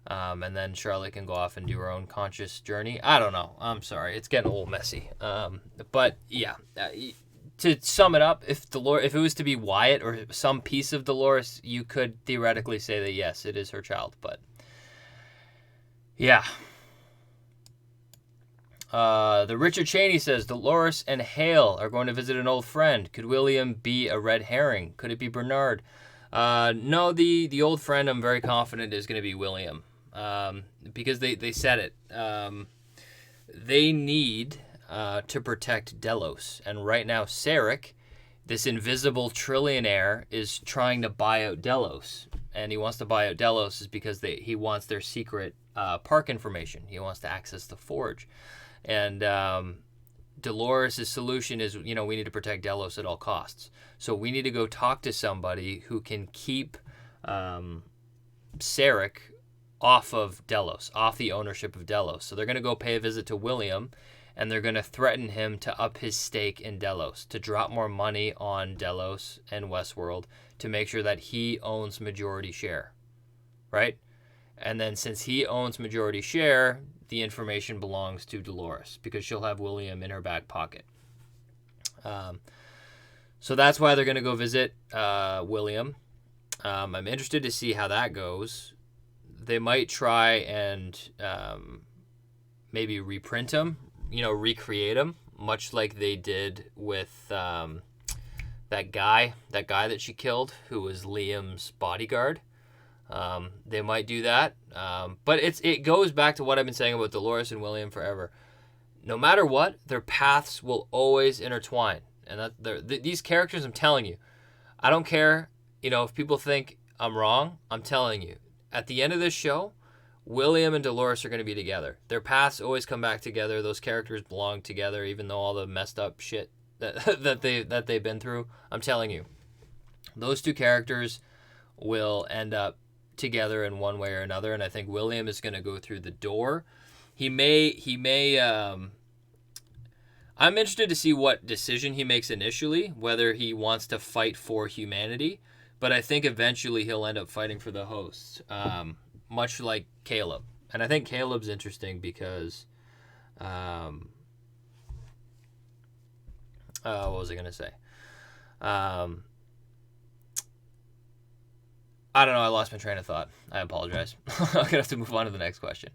and then Charlotte can go off and do her own conscious journey. I don't know. I'm sorry. It's getting a little messy. But yeah, to sum it up, if it was to be Wyatt or some piece of Dolores, you could theoretically say that yes, it is her child. But yeah. The Richard Cheney says Dolores and Hale are going to visit an old friend. Could William be a red herring? Could it be Bernard? No, the old friend I'm very confident is going to be William. Because they said it. They need to protect Delos. And right now, Sarek, this invisible trillionaire, is trying to buy out Delos. And he wants to buy out Delos is because he wants their secret park information. He wants to access the forge. And Dolores' solution is, we need to protect Delos at all costs. So we need to go talk to somebody who can keep Sarek off of Delos, off the ownership of Delos. So they're going to go pay a visit to William, and they're going to threaten him to up his stake in Delos, to drop more money on Delos and Westworld to make sure that he owns majority share, right? And then since he owns majority share, the information belongs to Dolores because she'll have William in her back pocket. So that's why they're going to go visit William. I'm interested to see how that goes. They might try and maybe reprint him, recreate him, much like they did with that guy that she killed, who was Liam's bodyguard. They might do that, but it goes back to what I've been saying about Dolores and William forever. No matter what, their paths will always intertwine, and these characters, I'm telling you, I don't care, if people think I'm wrong. I'm telling you, at the end of this show, William and Dolores are going to be together. Their paths always come back together. Those characters belong together, even though all the messed up shit that they've been through. I'm telling you, those two characters will end up together in one way or another, and I think William is going to go through the door. He may I'm interested to see what decision he makes initially, whether he wants to fight for humanity, but I think eventually he'll end up fighting for the hosts, much like Caleb. And I think Caleb's interesting because what was I going to say? I don't know. I lost my train of thought. I apologize. I'm going to have to move on to the next question.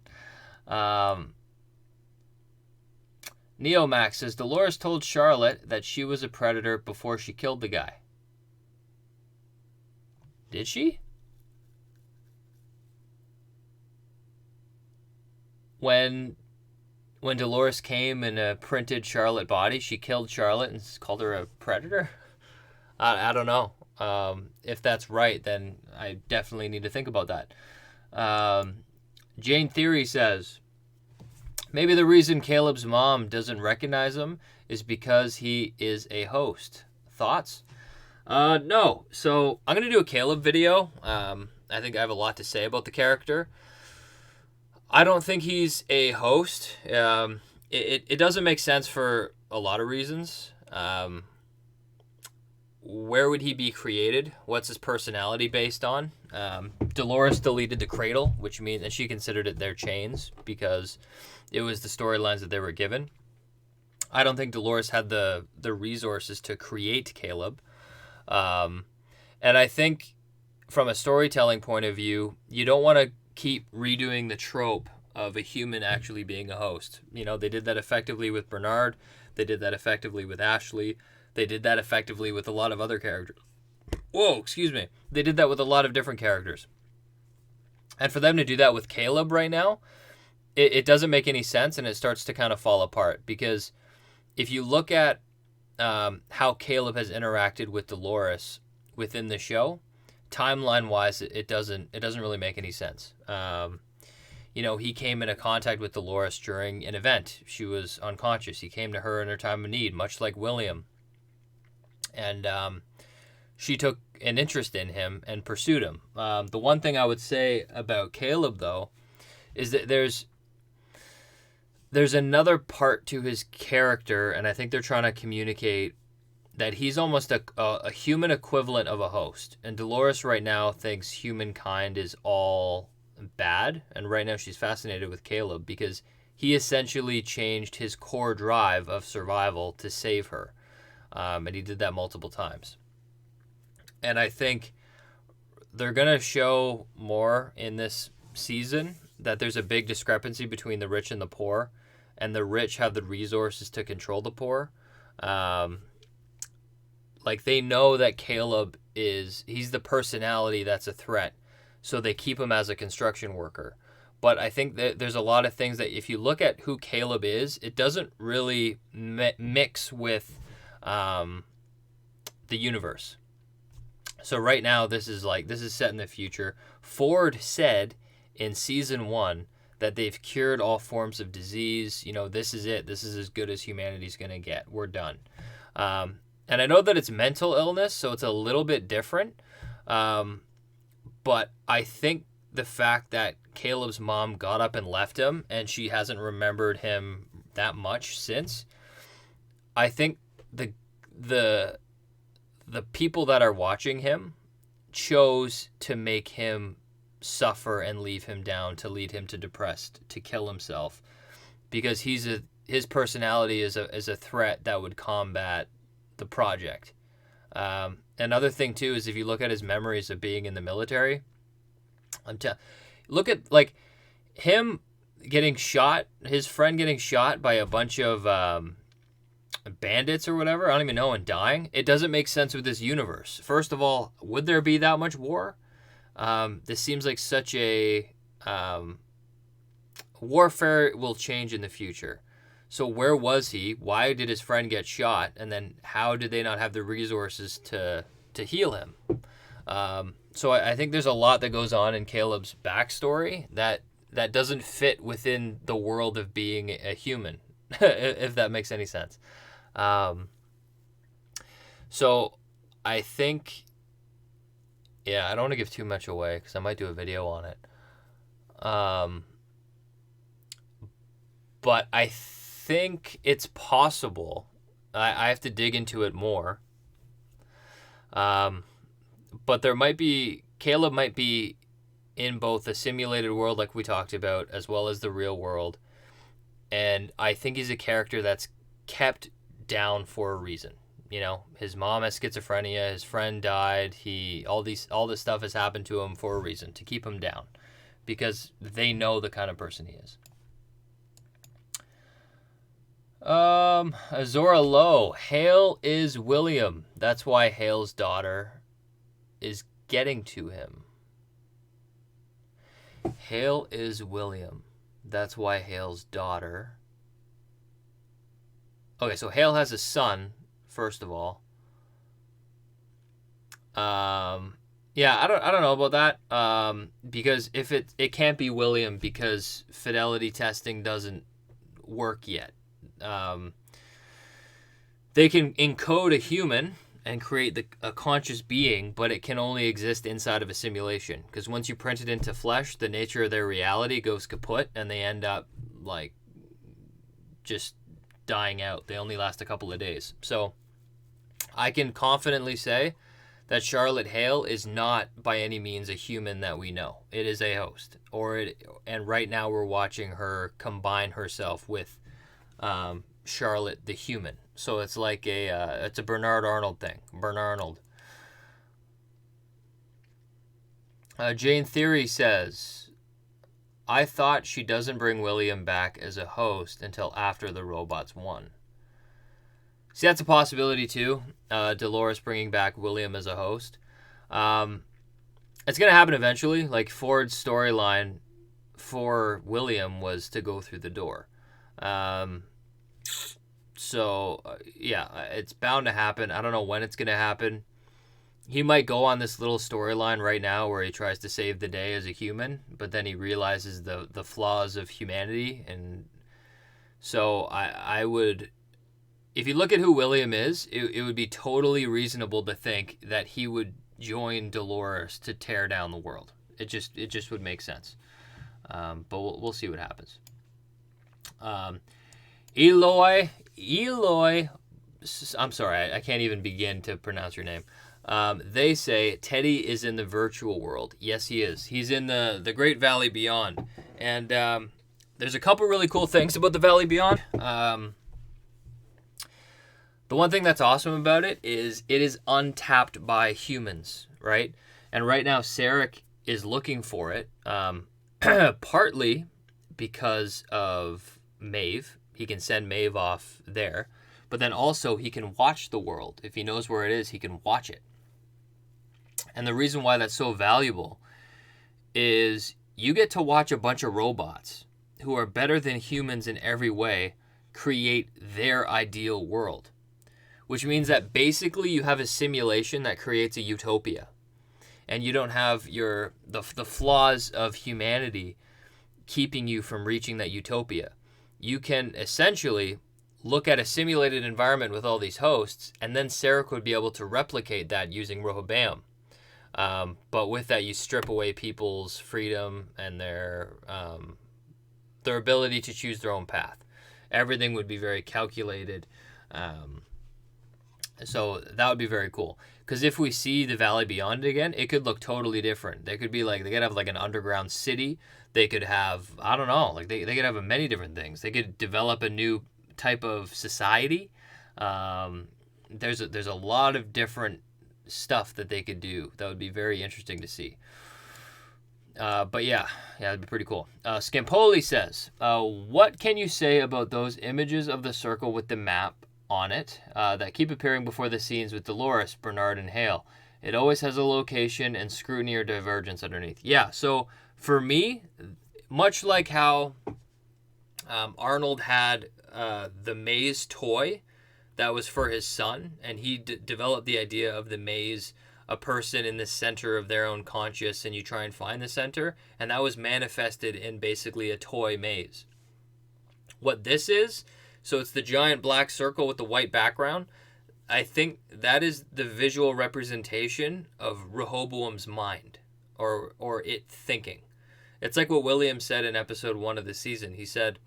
Neomax says, Dolores told Charlotte that she was a predator before she killed the guy. Did she? When Dolores came in a printed Charlotte body, she killed Charlotte and called her a predator? I don't know. If that's right, then I definitely need to think about that. Jane Theory says, maybe the reason Caleb's mom doesn't recognize him is because he is a host. Thoughts? No. So I'm going to do a Caleb video. I think I have a lot to say about the character. I don't think he's a host. It doesn't make sense for a lot of reasons. Where would he be created? What's his personality based on? Dolores deleted the cradle, which means that she considered it their chains because it was the storylines that they were given. I don't think Dolores had the resources to create Caleb. And I think from a storytelling point of view, you don't want to keep redoing the trope of a human actually being a host. They did that effectively with Bernard. They did that effectively with Ashley. They did that effectively with a lot of other characters. Whoa, excuse me. They did that with a lot of different characters. And for them to do that with Caleb right now, it doesn't make any sense, and it starts to kind of fall apart. Because if you look at how Caleb has interacted with Dolores within the show, timeline-wise, it doesn't really make any sense. He came into contact with Dolores during an event. She was unconscious. He came to her in her time of need, much like William. And she took an interest in him and pursued him. The one thing I would say about Caleb, though, is that there's another part to his character, and I think they're trying to communicate that he's almost a human equivalent of a host. And Dolores right now thinks humankind is all bad, and right now she's fascinated with Caleb because he essentially changed his core drive of survival to save her. And he did that multiple times. And I think they're going to show more in this season that there's a big discrepancy between the rich and the poor, and the rich have the resources to control the poor. They know that Caleb he's the personality that's a threat, so they keep him as a construction worker. But I think that there's a lot of things that if you look at who Caleb is, it doesn't really mix with the universe. So right now, this is set in the future. Ford said in season 1 that they've cured all forms of disease. This is it. This is as good as humanity's going to get. We're done. And I know that it's mental illness, so it's a little bit different. But I think the fact that Caleb's mom got up and left him, and she hasn't remembered him that much since, I think the people that are watching him chose to make him suffer and leave him down, to lead him to depressed, to kill himself, because his personality is a threat that would combat the project. Another thing too is if you look at his memories of being in the military, look at him. getting shot, his friend getting shot by a bunch of bandits or whatever, I don't even know, and dying, it doesn't make sense with this universe. First of all, would there be that much war? This seems like such a... warfare will change in the future. So where was he? Why did his friend get shot? And then how did they not have the resources to heal him? So I think there's a lot that goes on in Caleb's backstory that doesn't fit within the world of being a human, if that makes any sense. So I think, yeah, I don't want to give too much away because I might do a video on it. But I think it's possible. I have to dig into it more. But Caleb might be in both the simulated world like we talked about as well as the real world. And I think he's a character that's kept down for a reason. You know, his mom has schizophrenia, his friend died, all this stuff has happened to him for a reason, to keep him down. Because they know the kind of person he is. Azora Lowe. Hale is William. That's why Hale's daughter is getting to him. Hale is William. That's why Hale's daughter... Okay, so Hale has a son, first of all. Yeah, I don't know about that. Because if it can't be William because fidelity testing doesn't work yet. They can encode a human and create a conscious being, but it can only exist inside of a simulation. Because once you print it into flesh, the nature of their reality goes kaput, and they end up like just dying out. They only last a couple of days. So I can confidently say that Charlotte Hale is not by any means a human that we know. It is a host, and right now we're watching her combine herself with Charlotte the human. So it's like it's a Bernard Arnold thing. Bernard Arnold. Jane Theory says, I thought she doesn't bring William back as a host until after the robots won. See, that's a possibility too. Dolores bringing back William as a host. It's going to happen eventually. Like Ford's storyline for William was to go through the door. Yeah, it's bound to happen. I don't know when it's going to happen. He might go on this little storyline right now where he tries to save the day as a human, but then he realizes the flaws of humanity. And so I would, if you look at who William is, it would be totally reasonable to think that he would join Dolores to tear down the world. It just would make sense. But we'll see what happens. Eloy, I'm sorry, I can't even begin to pronounce your name. They say Teddy is in the virtual world. Yes, he is. He's in the Great Valley Beyond. And there's a couple really cool things about the Valley Beyond. The one thing that's awesome about it is untapped by humans, right? And right now, Sarek is looking for it, partly because of Maeve. He can send Maeve off there. But then also he can watch the world. If he knows where it is, he can watch it. And the reason why that's so valuable is you get to watch a bunch of robots who are better than humans in every way create their ideal world. Which means that basically you have a simulation that creates a utopia. And you don't have the flaws of humanity keeping you from reaching that utopia. You can essentially look at a simulated environment with all these hosts, and then Sarek would be able to replicate that using Rehoboam. But with that, you strip away people's freedom and their ability to choose their own path. Everything would be very calculated. So that would be very cool. Because if we see the Valley Beyond again, it could look totally different. They could have like an underground city. They could have, I don't know, like they could have many different things. They could develop a new type of society. There's a lot of different stuff that they could do that would be very interesting to see. But yeah, that'd be pretty cool. Skimpoli says, what can you say about those images of the circle with the map on it that keep appearing before the scenes with Dolores, Bernard, and Hale? It always has a location and scrutiny or divergence underneath. Yeah, so for me, much like how Arnold had the maze toy that was for his son, and he developed the idea of the maze, a person in the center of their own conscious, and you try and find the center, and that was manifested in basically a toy maze. What this is, so it's the giant black circle with the white background. I think that is the visual representation of Rehoboam's mind, or it thinking. It's like what William said in episode 1 of the season. He said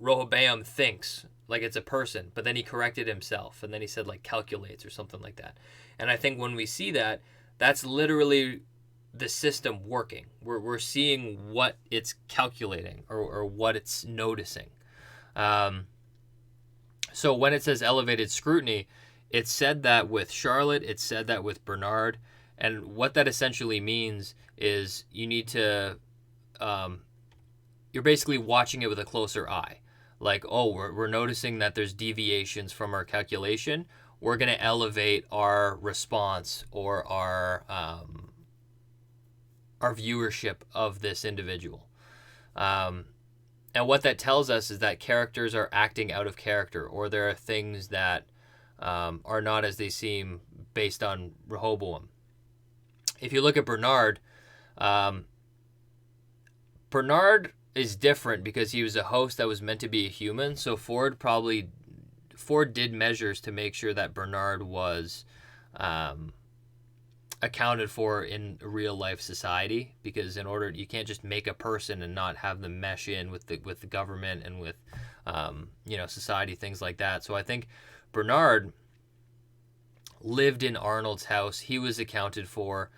Rehoboam thinks like it's a person, but then he corrected himself, and then he said like calculates or something like that. And I think when we see that, that's literally the system working. We're seeing what it's calculating or what it's noticing. So when it says elevated scrutiny, it said that with Charlotte, it said that with Bernard, and what that essentially means is you need to, you're basically watching it with a closer eye. Like, oh, we're noticing that there's deviations from our calculation. We're going to elevate our response or our viewership of this individual. And what that tells us is that characters are acting out of character, or there are things that are not as they seem based on Rehoboam. If you look at Bernard, Bernard is different because he was a host that was meant to be a human. So Ford did measures to make sure that Bernard was accounted for in real life society, because in order, you can't just make a person and not have them mesh in with the government and with society, things like that. So I think Bernard lived in Arnold's house. He was accounted for,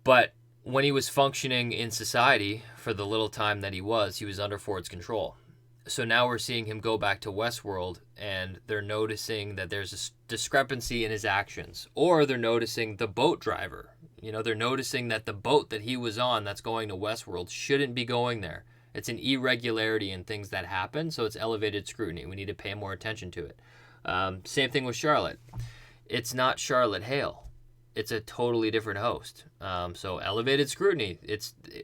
but when he was functioning in society for the little time that he was under Ford's control. So now we're seeing him go back to Westworld, and they're noticing that there's a discrepancy in his actions, or they're noticing the boat driver. They're noticing that the boat that he was on that's going to Westworld shouldn't be going there. It's an irregularity in things that happen, so it's elevated scrutiny. We need to pay more attention to it. Same thing with Charlotte. It's not Charlotte Hale. It's a totally different host. So elevated scrutiny.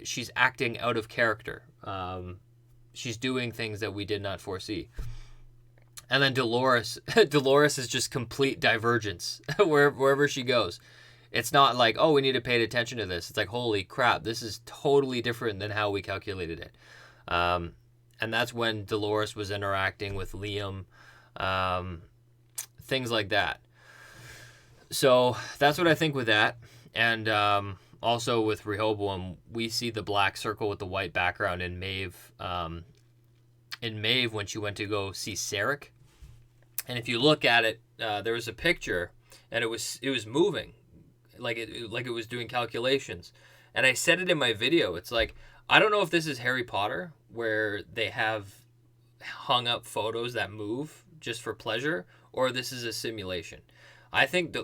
She's acting out of character. She's doing things that we did not foresee. And then Dolores is just complete divergence wherever she goes. It's not like, oh, we need to pay attention to this. It's like, holy crap, this is totally different than how we calculated it. And that's when Dolores was interacting with Liam, things like that. So that's what I think with that. And also with Rehoboam, we see the black circle with the white background in Maeve. In Maeve, when she went to go see Sarek, and if you look at it, there was a picture, and it was moving, like it was doing calculations. And I said it in my video. It's like, I don't know if this is Harry Potter, where they have hung up photos that move just for pleasure, or this is a simulation. I think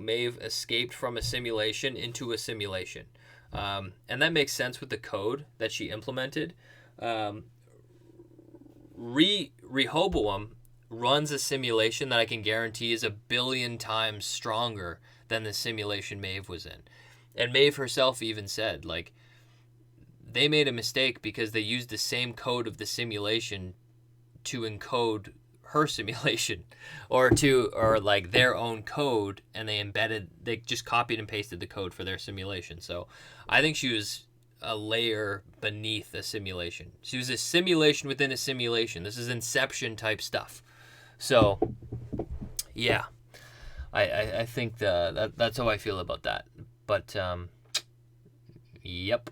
Maeve escaped from a simulation into a simulation, and that makes sense with the code that she implemented. Rehoboam runs a simulation that I can guarantee is 1 billion times stronger than the simulation Maeve was in. And Maeve herself even said, like, they made a mistake because they used the same code of the simulation to encode her simulation, or like their own code, and they just copied and pasted the code for their simulation. So I think she was a layer beneath a simulation. She was a simulation within a simulation. This is Inception type stuff. So yeah, I think that's how I feel about that. But yep.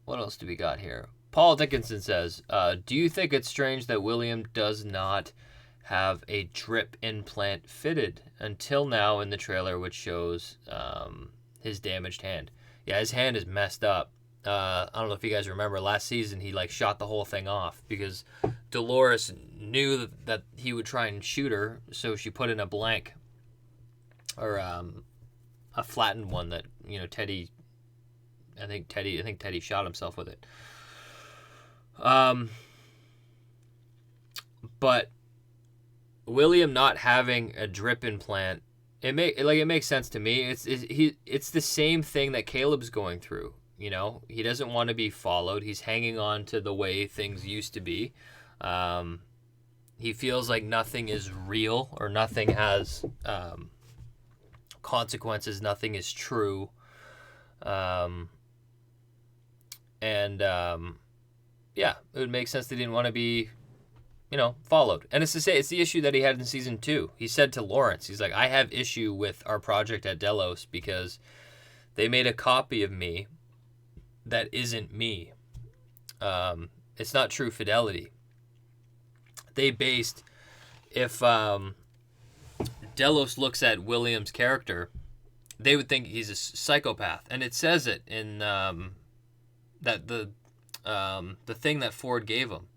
What else do we got here? Paul Dickinson says, do you think it's strange that William does not have a drip implant fitted until now in the trailer, which shows his damaged hand? Yeah, his hand is messed up. I don't know if you guys remember last season, he shot the whole thing off because Dolores knew that he would try and shoot her, so she put in a blank or a flattened one that Teddy. I think Teddy shot himself with it. But William not having a drip implant, it makes sense to me. It's the same thing that Caleb's going through. He doesn't want to be followed. He's hanging on to the way things used to be. He feels like nothing is real, or nothing has consequences. Nothing is true. Yeah, it would make sense that he didn't want to be, followed. And it's the issue that he had in season 2. He said to Lawrence, he's like, I have issue with our project at Delos because they made a copy of me that isn't me. It's not true fidelity. They based, if Delos looks at William's character, they would think he's a psychopath. And it says it in that the thing that Ford gave him.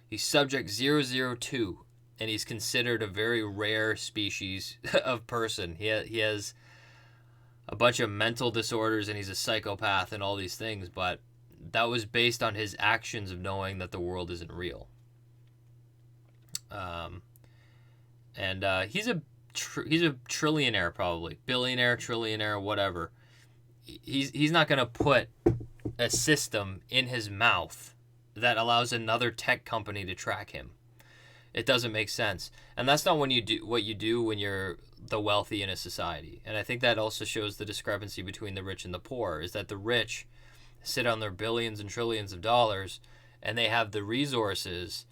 He's subject 002, and he's considered a very rare species of person. He has a bunch of mental disorders, and he's a psychopath and all these things, but that was based on his actions of knowing that the world isn't real. He's a trillionaire, probably billionaire, trillionaire, whatever. He's not going to put a system in his mouth that allows another tech company to track him. It doesn't make sense. And that's not what you do when you're the wealthy in a society. And I think that also shows the discrepancy between the rich and the poor, is that the rich sit on their billions and trillions of dollars, and they have the resources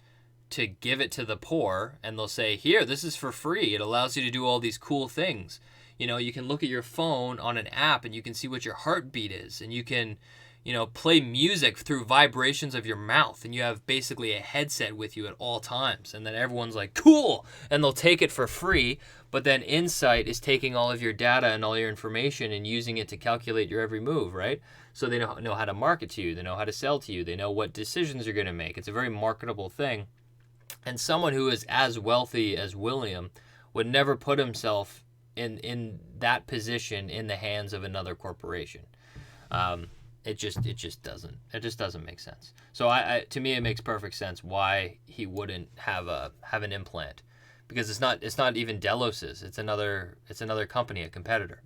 to give it to the poor, and they'll say, here, this is for free. It allows you to do all these cool things. You can look at your phone on an app, and you can see what your heartbeat is, and you can play music through vibrations of your mouth, and you have basically a headset with you at all times. And then everyone's like, cool, and they'll take it for free. But then Insight is taking all of your data and all your information and using it to calculate your every move, right? So they know how to market to you. They know how to sell to you. They know what decisions you're going to make. It's a very marketable thing. And someone who is as wealthy as William would never put himself in that position in the hands of another corporation. It just doesn't make sense. So to me, it makes perfect sense why he wouldn't have an implant, because it's not even Delos's. It's another company, a competitor.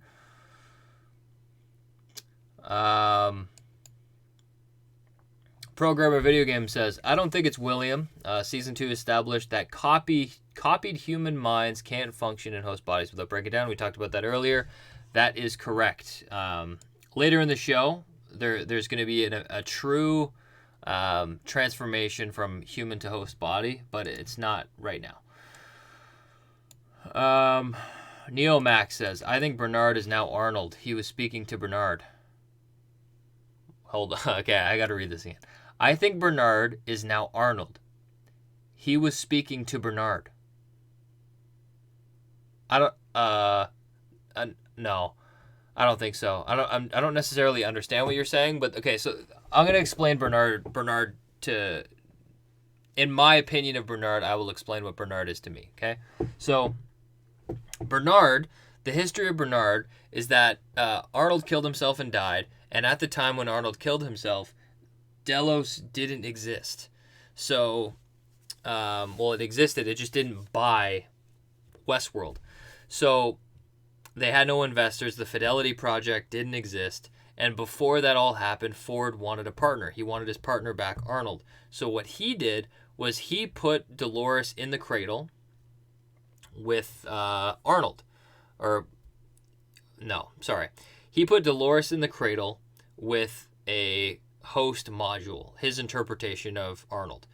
Programmer Video Game says, I don't think it's William. Season 2 established that copied human minds can't function in host bodies without breaking down. We talked about that earlier. That is correct. Later in the show, there's going to be a true transformation from human to host body, but it's not right now. Neo Max says, I think Bernard is now Arnold. He was speaking to Bernard. Hold on. Okay, I got to read this again. I think Bernard is now Arnold. He was speaking to Bernard. No, I don't think so. I don't necessarily understand what you're saying, but okay, so I'm gonna explain Bernard to. In my opinion of Bernard, I will explain what Bernard is to me. Okay, so Bernard, the history of Bernard is that Arnold killed himself and died, and at the time when Arnold killed himself, Delos didn't exist. So, it existed. It just didn't buy Westworld. So they had no investors. The Fidelity Project didn't exist. And before that all happened, Ford wanted a partner. He wanted his partner back, Arnold. So what he did was he put Dolores in the cradle with Arnold. He put Dolores in the cradle with a host module, his interpretation of Arnold.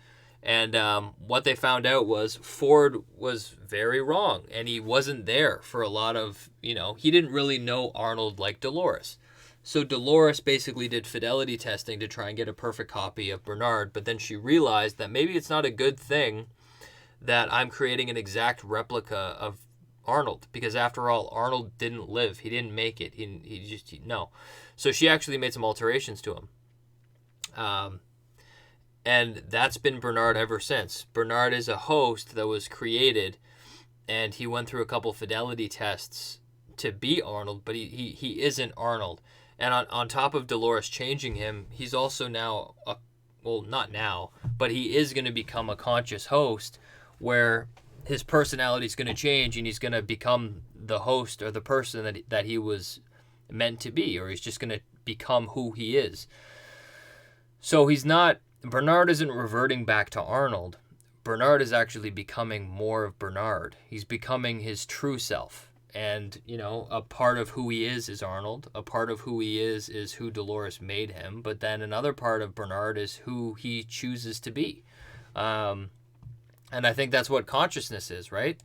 And what they found out was Ford was very wrong, and he wasn't there for a lot of, he didn't really know Arnold like Dolores. So Dolores basically did fidelity testing to try and get a perfect copy of Bernard, but then she realized that maybe it's not a good thing that I'm creating an exact replica of Arnold, because after all, Arnold didn't live. He didn't make it. No. So she actually made some alterations to him. And that's been Bernard ever since. Bernard is a host that was created, and he went through a couple fidelity tests to be Arnold, but he isn't Arnold. And on top of Dolores changing him, he's also now, well, not now, but he is going to become a conscious host where his personality is going to change and he's going to become the host or the person that he was meant to be, or he's just going to become who he is. So Bernard isn't reverting back to Arnold. Bernard is actually becoming more of Bernard. He's becoming his true self. And, a part of who he is Arnold. A part of who he is who Dolores made him. But then another part of Bernard is who he chooses to be. And I think that's what consciousness is, right?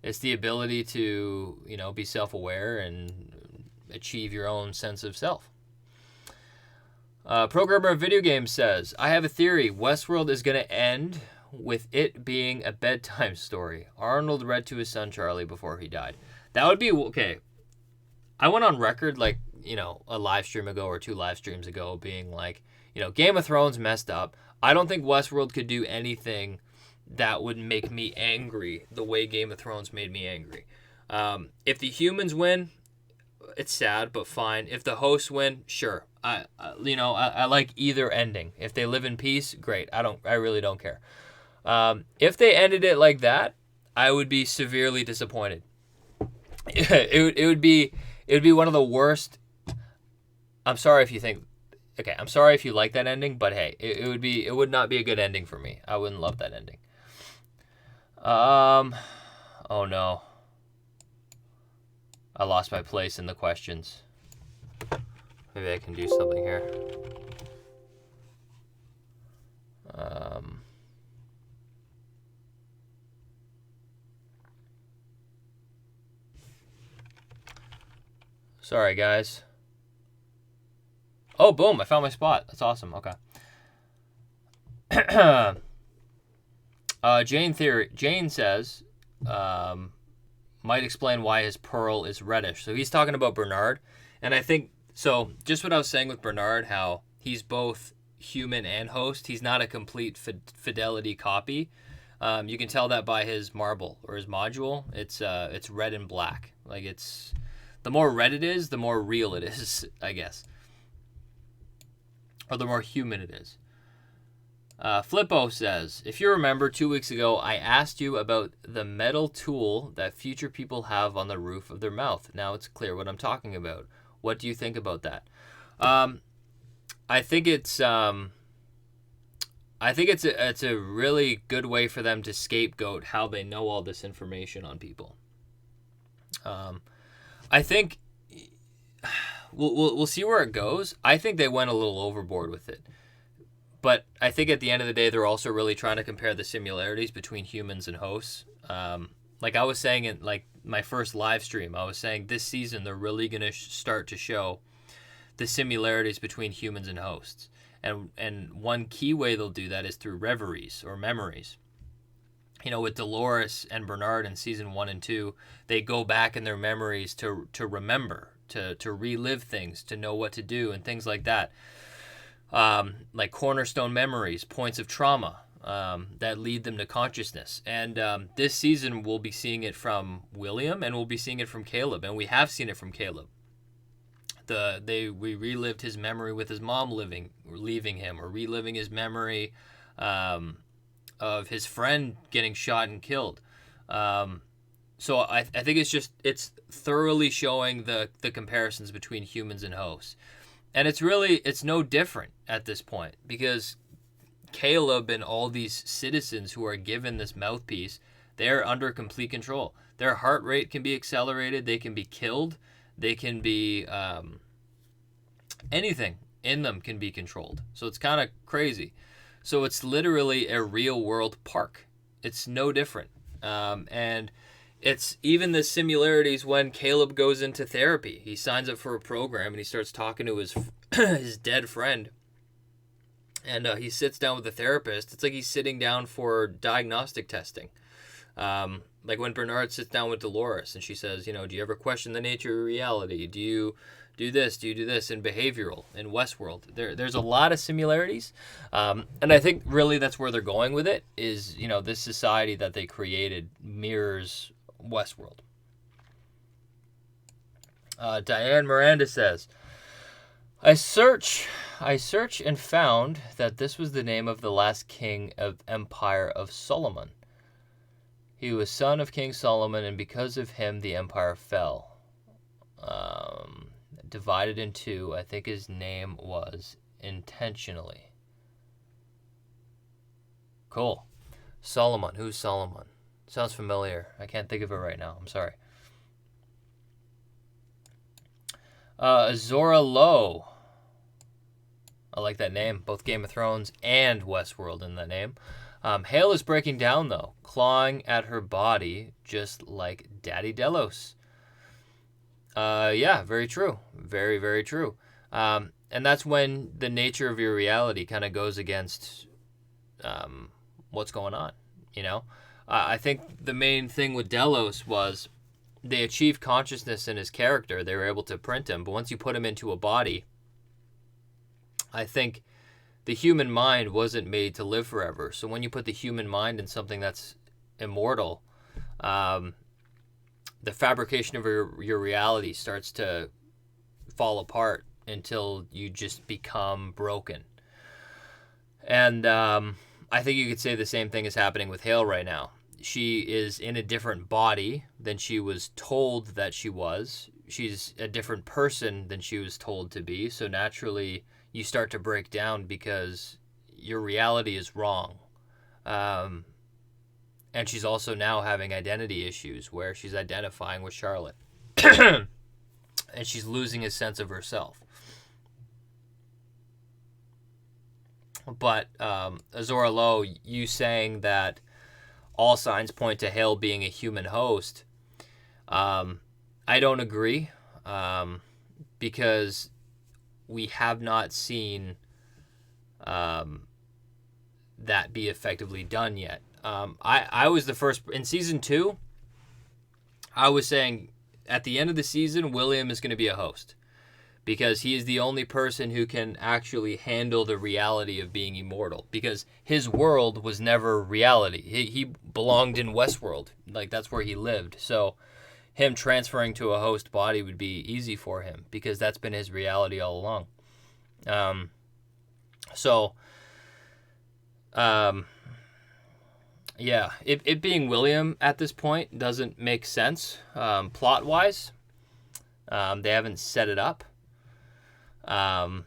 It's the ability to, be self-aware and achieve your own sense of self. Programmer of Video Games says, I have a theory. Westworld is going to end with it being a bedtime story. Arnold read to his son Charlie before he died. That would be okay. I went on record a live stream ago or 2 live streams ago being like, Game of Thrones messed up. I don't think Westworld could do anything that would make me angry the way Game of Thrones made me angry. If the humans win, it's sad, but fine. If the hosts win, sure. I like either ending. If they live in peace, great. I really don't care. If they ended it like that, I would be severely disappointed. It would be one of the worst. I'm sorry if you like that ending, but hey, it would not be a good ending for me. I wouldn't love that ending. Oh no. I lost my place in the questions. Maybe I can do something here. Sorry, guys. Oh, boom, I found my spot. That's awesome. Okay. Jane says, might explain why his pearl is reddish. So he's talking about Bernard. And I think, so just what I was saying with Bernard, how he's both human and host. He's not a complete fidelity copy. You can tell that by his marble or his module. It's red and black. The more red it is, the more real it is, I guess. Or the more human it is. Flippo says, if you remember 2 weeks ago, I asked you about the metal tool that future people have on the roof of their mouth. Now it's clear what I'm talking about. What do you think about that? I think it's a really good way for them to scapegoat how they know all this information on people. I think we'll see where it goes. I think they went a little overboard with it. But I think at the end of the day, they're also really trying to compare the similarities between humans and hosts. Like I was saying in my first live stream, I was saying this season they're really going to start to show the similarities between humans and hosts. And one key way they'll do that is through reveries or memories. With Dolores and Bernard in season 1 and 2, they go back in their memories to remember, to relive things, to know what to do and things like that. Like cornerstone memories, points of trauma that lead them to consciousness. And this season we'll be seeing it from William and we'll be seeing it from Caleb. And we have seen it from Caleb. We relived his memory with his mom leaving him, or reliving his memory of his friend getting shot and killed. So I think it's thoroughly showing the comparisons between humans and hosts. And it's no different at this point, because Caleb and all these citizens who are given this mouthpiece, they're under complete control. Their heart rate can be accelerated. They can be killed. They can be anything in them can be controlled. So it's kind of crazy. So it's literally a real world park. It's no different. And it's even the similarities when Caleb goes into therapy. He signs up for a program and he starts talking to his dead friend. And he sits down with the therapist. It's like he's sitting down for diagnostic testing. Like when Bernard sits down with Dolores and she says, do you ever question the nature of reality? Do you do this? Do you do this in behavioral, in Westworld? There's a lot of similarities. And I think really that's where they're going with it is, this society that they created mirrors Westworld. Diane Miranda says, I search and found that this was the name of the last king of Empire of Solomon. He was son of King Solomon, and because of him, the empire fell. Divided in two. I think his name was intentionally. Cool. Solomon. Who's Solomon? Sounds familiar. I can't think of it right now. I'm sorry. Azora Lowe. I like that name. Both Game of Thrones and Westworld in that name. Hale is breaking down, though, clawing at her body just like Daddy Delos. Yeah, very true. Very, very true. And that's when the nature of your reality kind of goes against what's going on, you know? I think the main thing with Delos was they achieved consciousness in his character. They were able to print him. But once you put him into a body, I think the human mind wasn't made to live forever. So when you put the human mind in something that's immortal, the fabrication of your reality starts to fall apart until you just become broken. And I think you could say the same thing is happening with Hale right now. She is in a different body than she was told that she was. She's a different person than she was told to be. So naturally, you start to break down because your reality is wrong. And she's also now having identity issues where she's identifying with Charlotte. And she's losing a sense of herself. But Azora Lowe, you saying that all signs point to Hale being a human host, I don't agree, because we have not seen that be effectively done yet. I was the first in season 2. I was saying at the end of the season, William is going to be a host because he is the only person who can actually handle the reality of being immortal, because his world was never reality. He belonged in Westworld. Like, that's where he lived. So him transferring to a host body would be easy for him because that's been his reality all along. Yeah, it being William at this point doesn't make sense plot-wise. They haven't set it up. And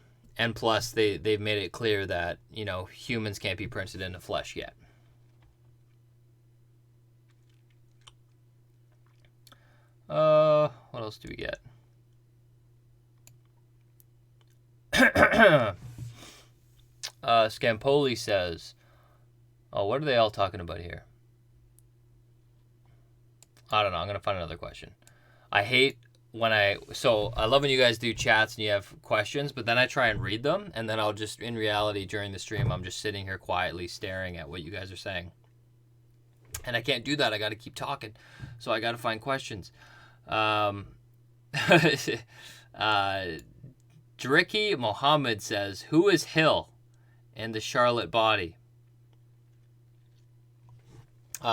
plus, they've made it clear that, you know, humans can't be printed into flesh yet. What else do we get? Scampoli says, oh, what are they all talking about here? I don't know. I'm going to find another question. I love when you guys do chats and you have questions, but then I try and read them, and then I'll just, in reality, during the stream, I'm just sitting here quietly staring at what you guys are saying. And I can't do that. I got to keep talking. So I got to find questions. Dricky Mohammed says, who is Hill in the Charlotte body?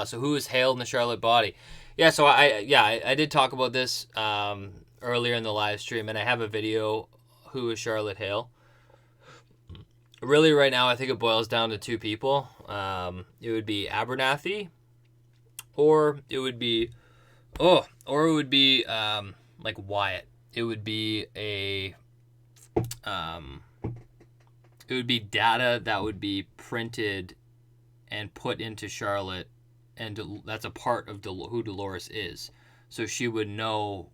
So who is Hale in the Charlotte body? Yeah, so I did talk about this earlier in the live stream, and I have a video, who is Charlotte Hale. Really, right now, I think it boils down to two people. It would be Abernathy, or it would be like Wyatt. It would be data that would be printed and put into Charlotte, and that's a part of who Dolores is. So she would know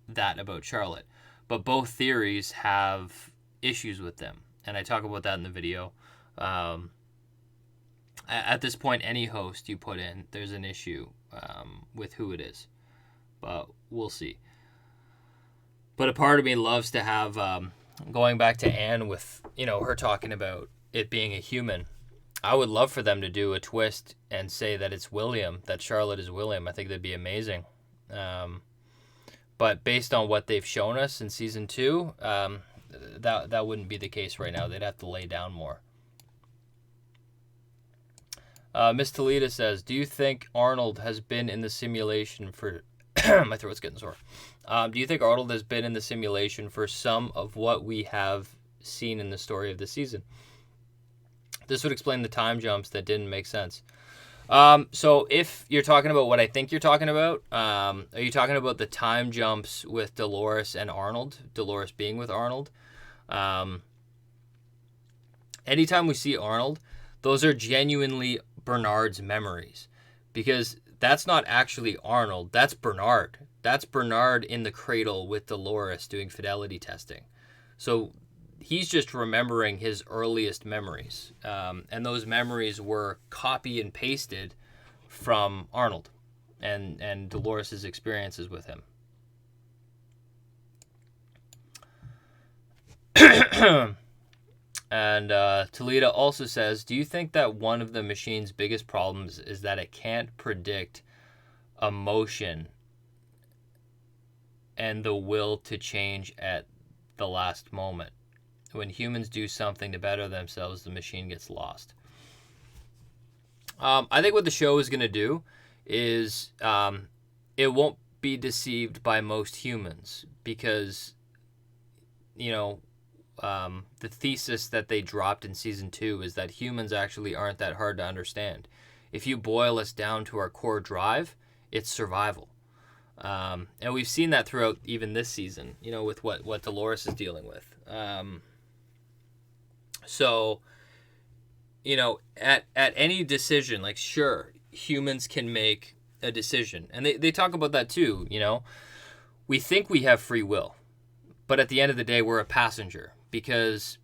that about Charlotte. But both theories have issues with them, and I talk about that in the video. At this point, any host you put in, there's an issue with who it is. But we'll see. But a part of me loves to have, going back to Anne with, you know, her talking about it being a human. I would love for them to do a twist and say that it's William, that Charlotte is William. I think that'd be amazing. But based on what they've shown us in season 2, that wouldn't be the case right now. They'd have to lay down more. Miss Toledo says, do you think Arnold has been in the simulation for My throat's getting sore. Do you think Arnold has been in the simulation for some of what we have seen in the story of the season? This would explain the time jumps that didn't make sense. So if you're talking about what I think you're talking about, are you talking about the time jumps with Dolores and Arnold? Dolores being with Arnold? Anytime we see Arnold, those are genuinely Bernard's memories, because that's not actually Arnold. That's Bernard. That's Bernard in the cradle with Dolores doing fidelity testing. So he's just remembering his earliest memories. And those memories were copy and pasted from Arnold and Dolores' experiences with him. And Toledo also says, do you think that one of the machine's biggest problems is that it can't predict emotion and the will to change at the last moment? When humans do something to better themselves, the machine gets lost. I think what the show is going to do is it won't be deceived by most humans, because, the thesis that they dropped in season 2 is that humans actually aren't that hard to understand. If you boil us down to our core drive, it's survival. And we've seen that throughout even this season, with what Dolores is dealing with. So, at any decision, like, sure, humans can make a decision. And they talk about that too, We think we have free will, but at the end of the day, we're a passenger, because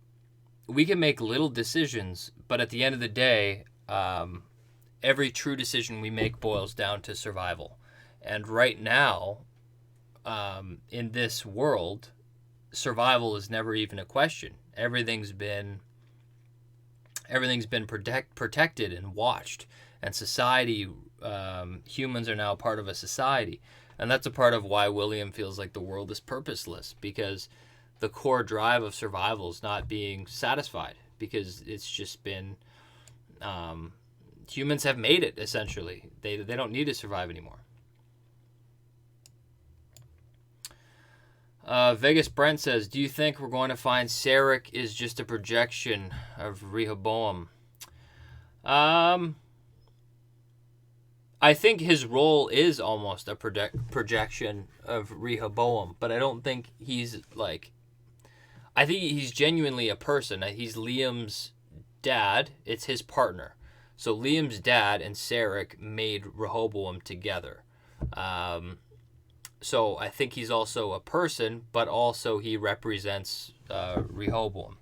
we can make little decisions, but at the end of the day, every true decision we make boils down to survival. And right now, in this world, survival is never even a question. Everything's been protected and watched, and society, humans are now part of a society. And that's a part of why William feels like the world is purposeless, because the core drive of survival is not being satisfied, because it's just been, humans have made it, essentially. They don't need to survive anymore. Vegas Brent says, do you think we're going to find Sarek is just a projection of Rehoboam? I think his role is almost a projection of Rehoboam, but I don't think he's like... I think he's genuinely a person. He's Liam's dad. It's his partner. So Liam's dad and Sarek made Rehoboam together. So I think he's also a person, but also he represents Rehoboam.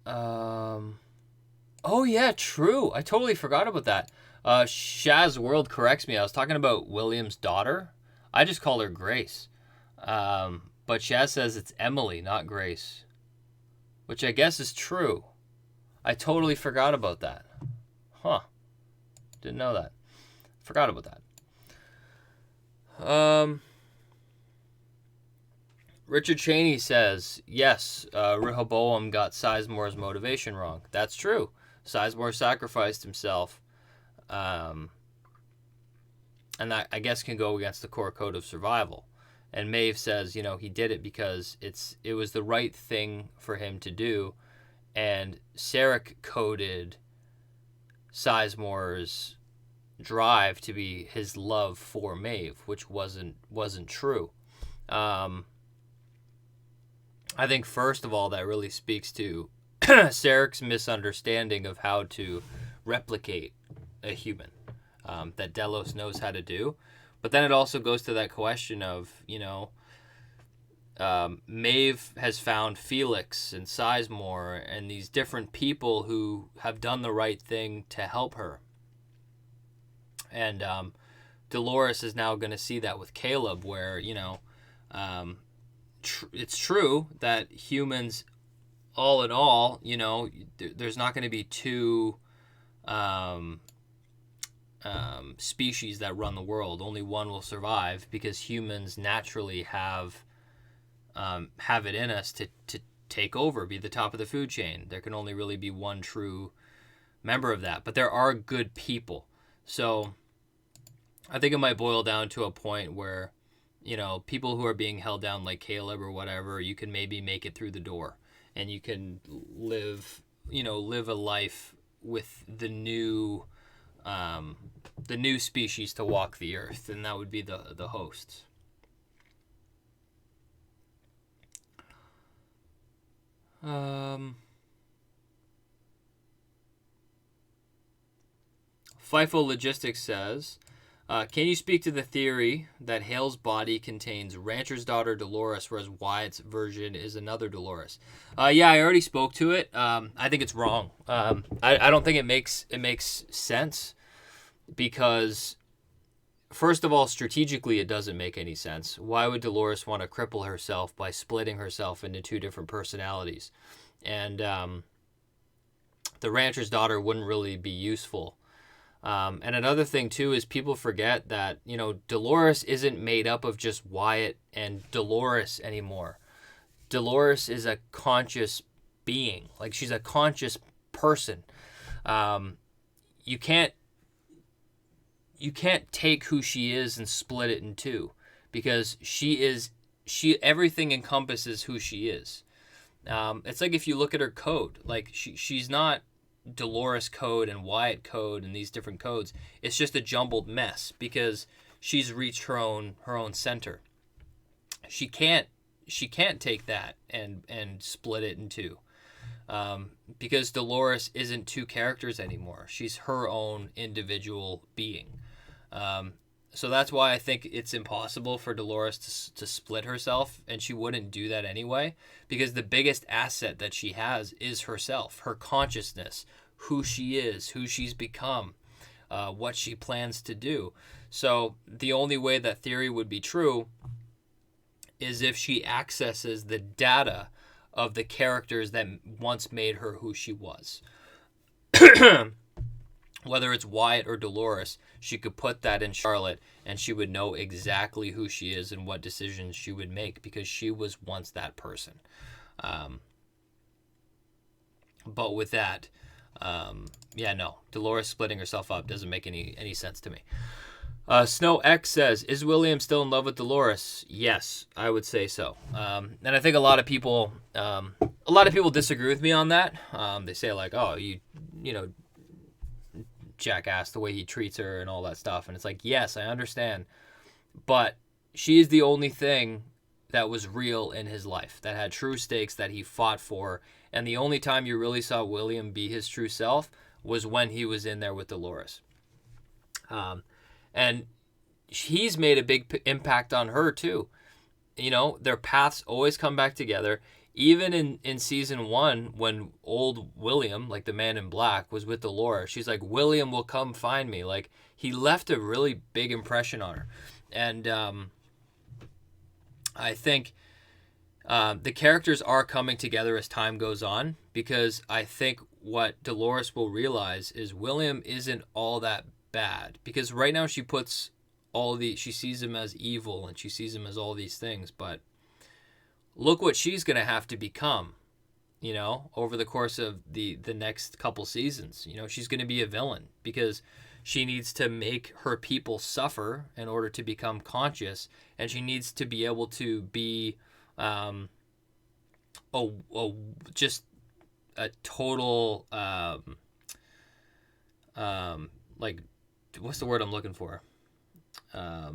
Oh yeah, true. I totally forgot about that. Shaz World corrects me. I was talking about William's daughter. I just call her Grace. But Shaz says it's Emily, not Grace, which I guess is true. I totally forgot about that. Huh. Didn't know that. Forgot about that. Richard Cheney says, yes, Rehoboam got Sizemore's motivation wrong. That's true. Sizemore sacrificed himself. And that, I guess, can go against the core code of survival. And Maeve says, he did it because it was the right thing for him to do. And Sarek coded Sizemore's drive to be his love for Maeve, which wasn't true. I think, first of all, that really speaks to Sarek's misunderstanding of how to replicate a human, that Delos knows how to do. But then it also goes to that question of, Maeve has found Felix and Sizemore and these different people who have done the right thing to help her. And Dolores is now going to see that with Caleb, where, it's true that humans, all in all, there's not going to be two species that run the world. Only one will survive, because humans naturally have it in us to take over, be the top of the food chain. There can only really be one true member of that, but there are good people. So I think it might boil down to a point where, you know, people who are being held down like Caleb or whatever, you can maybe make it through the door and you can live a life with the new species to walk the earth, and that would be the hosts. FIFO Logistics says, can you speak to the theory that Hale's body contains Rancher's daughter Dolores, whereas Wyatt's version is another Dolores? Yeah, I already spoke to it. I think it's wrong. I don't think it makes sense, because first of all, strategically, it doesn't make any sense. Why would Dolores want to cripple herself by splitting herself into two different personalities? And the Rancher's daughter wouldn't really be useful. And another thing, too, is people forget that, you know, Dolores isn't made up of just Wyatt and Dolores anymore. Dolores is a conscious being. Like, she's a conscious person. You can't take who she is and split it in two, because everything encompasses who she is. It's like if you look at her code, like she's not Dolores code and Wyatt code and these different codes. It's just a jumbled mess because she's reached her own center. She can't take that and split it in two, because Dolores isn't two characters anymore. She's her own individual being. So that's why I think it's impossible for Dolores to split herself, and she wouldn't do that anyway, because the biggest asset that she has is herself, her consciousness, who she is, who she's become, what she plans to do. So the only way that theory would be true is if she accesses the data of the characters that once made her who she was. Whether it's Wyatt or Dolores, she could put that in Charlotte and she would know exactly who she is and what decisions she would make, because she was once that person. But with that, no, Dolores splitting herself up doesn't make any sense to me. Snow X says, is William still in love with Dolores? Yes, I would say so. And I think a lot of people disagree with me on that. They say like, oh, you know, jackass the way he treats her and all that stuff. And it's like, yes, I understand, but she is the only thing that was real in his life, that had true stakes, that he fought for. And the only time you really saw William be his true self was when he was in there with Dolores. And he's made a big impact on her too. You know, their paths always come back together. Even in season 1, when old William, like the man in black, was with Dolores, she's like, William will come find me. Like, he left a really big impression on her. And I think the characters are coming together as time goes on, because I think what Dolores will realize is William isn't all that bad. Because right now she sees him as evil and she sees him as all these things, but look what she's going to have to become, you know, over the course of the next couple seasons. You know, she's going to be a villain because she needs to make her people suffer in order to become conscious, and she needs to be able to be just a total like, what's the word I'm looking for? I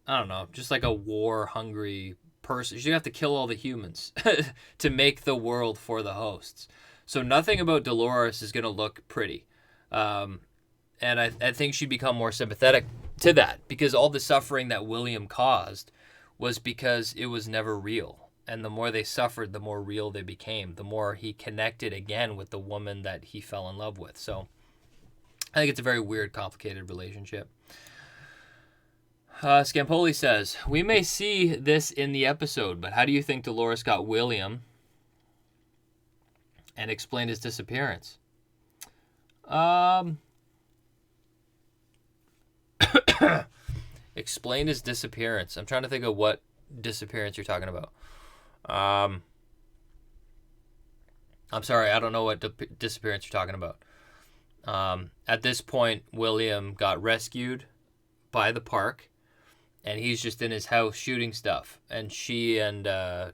don't know, just like a war-hungry person. You have to kill all the humans to make the world for the hosts. So nothing about Dolores is going to look pretty. And I think she'd become more sympathetic to that, because all the suffering that William caused was because it was never real. And the more they suffered, the more real they became. The more he connected again with the woman that he fell in love with. So I think it's a very weird, complicated relationship. Scampoli says, we may see this in the episode, but how do you think Dolores got William and explained his disappearance? Explain his disappearance. I'm trying to think of what disappearance you're talking about. I'm sorry, I don't know what disappearance you're talking about. At this point, William got rescued by the park, and he's just in his house shooting stuff. And she and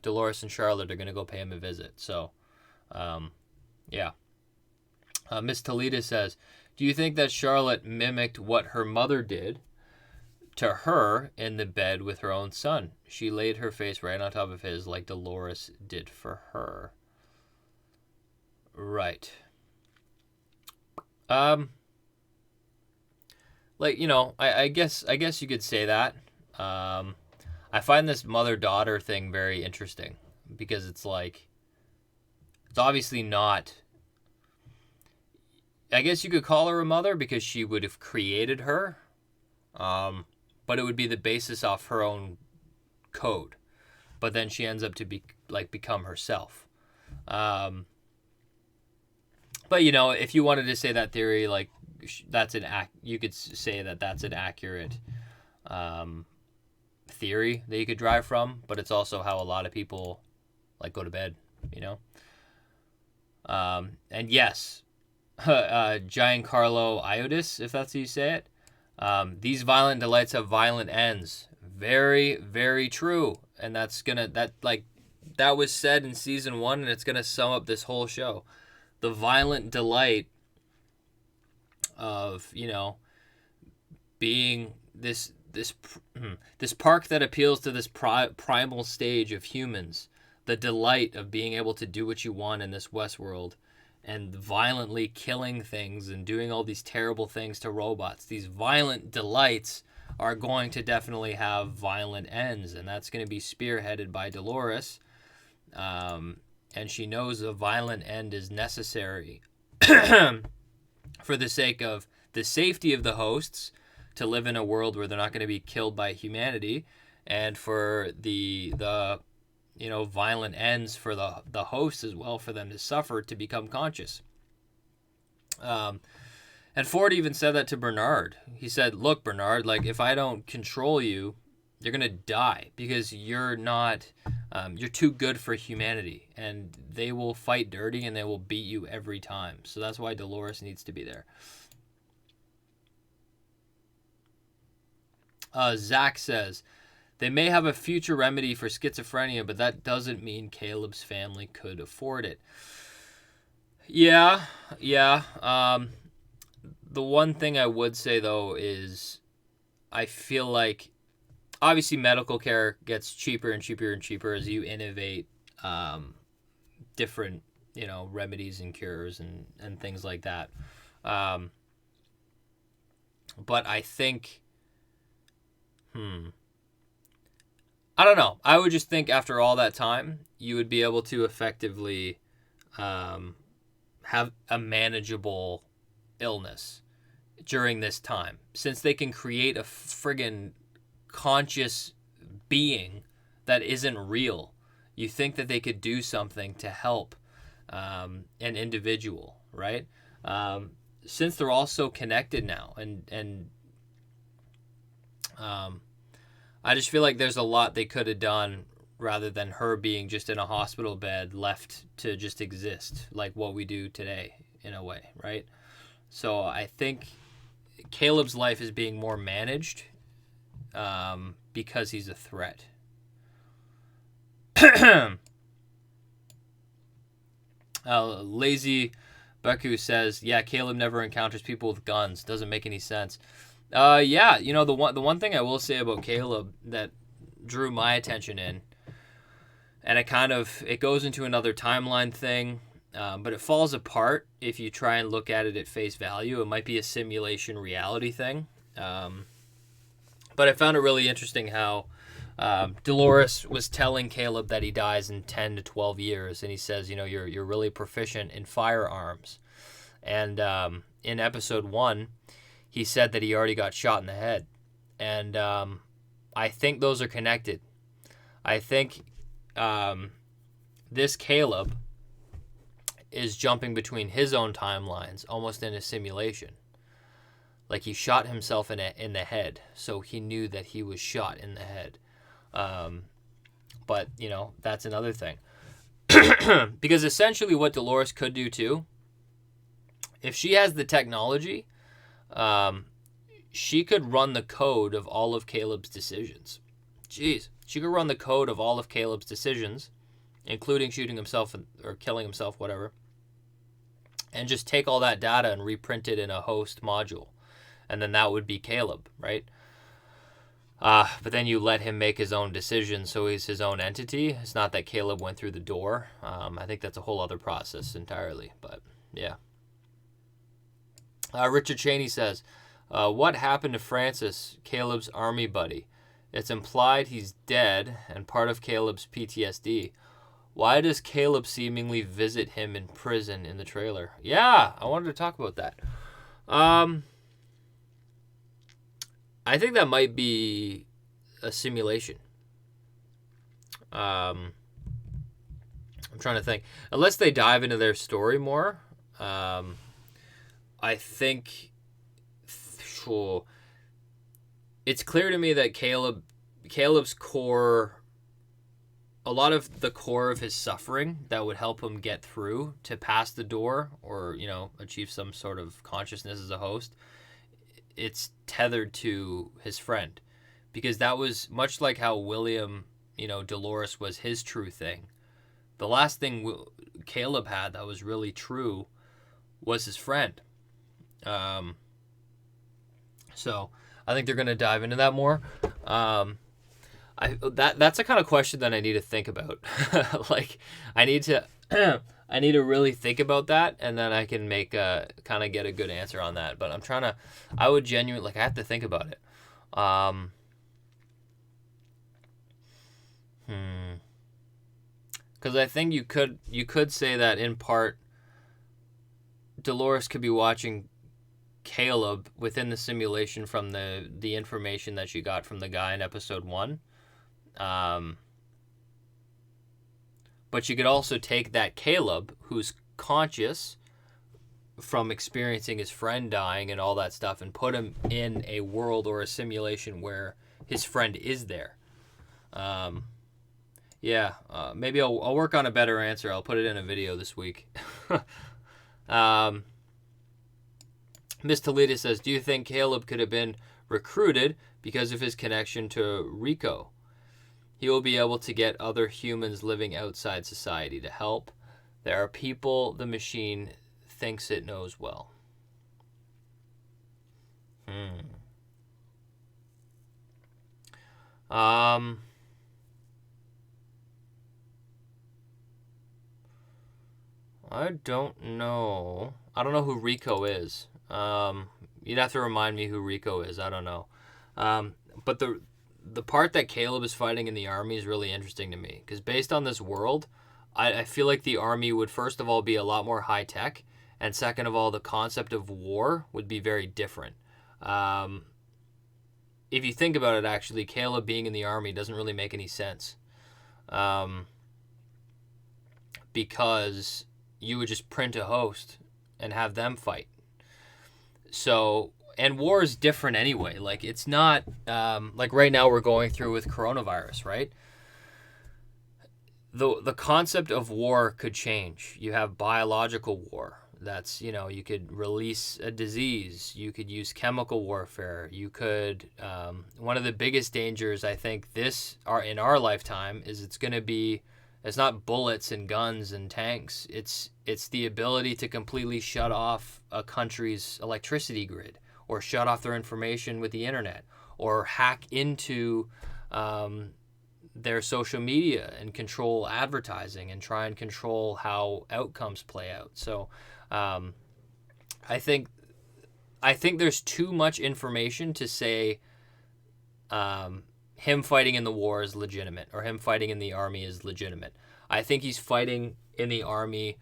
Dolores and Charlotte are going to go pay him a visit. So, yeah. Miss Toledo says, do you think that Charlotte mimicked what her mother did to her in the bed with her own son? She laid her face right on top of his like Dolores did for her. Right. Like, you know, I guess you could say that. I find this mother-daughter thing very interesting because it's like, it's obviously not, I guess you could call her a mother because she would have created her, but it would be the basis off her own code. But then she ends up to become herself. But you know, if you wanted to say that theory, like you could say that that's an accurate theory that you could drive from. But it's also how a lot of people like go to bed, you know. And yes, Giancarlo Iotis, if that's how you say it. These violent delights have violent ends. Very, very true. And that was said in season 1, and it's gonna sum up this whole show. The violent delight of, you know, being this park that appeals to this primal stage of humans. The delight of being able to do what you want in this Westworld, and violently killing things and doing all these terrible things to robots. These violent delights are going to definitely have violent ends, and that's going to be spearheaded by Dolores. And she knows a violent end is necessary for the sake of the safety of the hosts to live in a world where they're not going to be killed by humanity, and for the you know, violent ends for the hosts as well, for them to suffer to become conscious. And Ford even said that to Bernard. He said, look, Bernard, like, if I don't control you, you're going to die because you're not, you're too good for humanity, and they will fight dirty and they will beat you every time. So that's why Dolores needs to be there. Zach says, they may have a future remedy for schizophrenia, but that doesn't mean Caleb's family could afford it. Yeah. The one thing I would say, though, is I feel like obviously medical care gets cheaper and cheaper and cheaper as you innovate different, you know, remedies and cures and things like that. But I think, I don't know. I would just think after all that time, you would be able to effectively have a manageable illness during this time. Since they can create a friggin' conscious being that isn't real, you think that they could do something to help an individual, right? Since they're all so connected now, and I just feel like there's a lot they could have done rather than her being just in a hospital bed left to just exist like what we do today in a way, right? So I think Caleb's life is being more managed because he's a threat. Lazy Baku says, yeah, Caleb never encounters people with guns. Doesn't make any sense. Yeah, you know, the one thing I will say about Caleb that drew my attention in, and it goes into another timeline thing, but it falls apart if you try and look at it at face value. It might be a simulation reality thing. But I found it really interesting how Dolores was telling Caleb that he dies in 10 to 12 years, and he says, you know, you're really proficient in firearms. And in episode 1, he said that he already got shot in the head. And I think those are connected. I think this Caleb is jumping between his own timelines, almost in a simulation. Like he shot himself in the head, so he knew that he was shot in the head. But, you know, that's another thing. Because essentially what Dolores could do too if she has the technology, she could run the code of all of Caleb's decisions. Jeez, she could run the code of all of Caleb's decisions, including shooting himself or killing himself, whatever, and just take all that data and reprint it in a host module. And then that would be Caleb, right? But then you let him make his own decisions, so he's his own entity. It's not that Caleb went through the door. I think that's a whole other process entirely, but yeah. Richard Cheney says, what happened to Francis, Caleb's army buddy? It's implied he's dead and part of Caleb's PTSD. Why does Caleb seemingly visit him in prison in the trailer? Yeah, I wanted to talk about that. I think that might be a simulation. I'm trying to think. Unless they dive into their story more, I think it's clear to me that Caleb's core, a lot of the core of his suffering that would help him get through to pass the door or, achieve some sort of consciousness as a host, it's tethered to his friend. Because that was much like how William, Dolores was his true thing. The last thing Caleb had that was really true was his friend. So I think they're going to dive into that more. That's a kind of question that I need to think about. Like, I need to really think about that, and then I can make get a good answer on that. But I would genuinely, I have to think about it. Because I think you could say that in part, Dolores could be watching Caleb within the simulation from the information that she got from the guy in episode 1. But you could also take that Caleb, who's conscious from experiencing his friend dying and all that stuff, and put him in a world or a simulation where his friend is there. Maybe I'll work on a better answer. I'll put it in a video this week. Miss Toledo says, do you think Caleb could have been recruited because of his connection to Rico? He will be able to get other humans living outside society to help. There are people the machine thinks it knows well. I don't know. I don't know who Rico is. You'd have to remind me who Rico is. I don't know. But the part that Caleb is fighting in the army is really interesting to me. Because based on this world, I feel like the army would, first of all, be a lot more high-tech. And second of all, the concept of war would be very different. If you think about it, actually, Caleb being in the army doesn't really make any sense. Because you would just print a host and have them fight. So, and war is different anyway. Like, it's not, like right now we're going through with coronavirus, right? The concept of war could change. You have biological war. That's, you could release a disease. You could use chemical warfare. You could, one of the biggest dangers, I think, in our lifetime is it's not bullets and guns and tanks. It's the ability to completely shut off a country's electricity grid, or shut off their information with the internet, or hack into their social media and control advertising and try and control how outcomes play out. So I think there's too much information to say him fighting in the war is legitimate, or him fighting in the army is legitimate. I think he's fighting in the army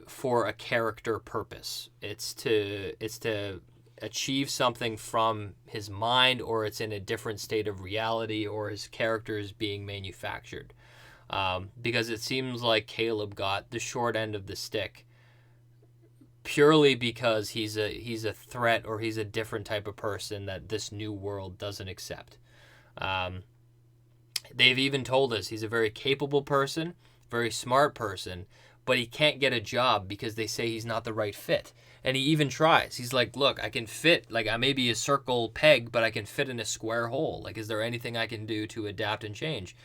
for a character purpose. It's to achieve something from his mind, or it's in a different state of reality, or his character is being manufactured. Because it seems like Caleb got the short end of the stick purely because he's a threat, or he's a different type of person that this new world doesn't accept. They've even told us he's a very capable person, very smart person, but he can't get a job because they say he's not the right fit. And he even tries. He's like, look, I can fit, like I may be a circle peg, but I can fit in a square hole. Like, is there anything I can do to adapt and change?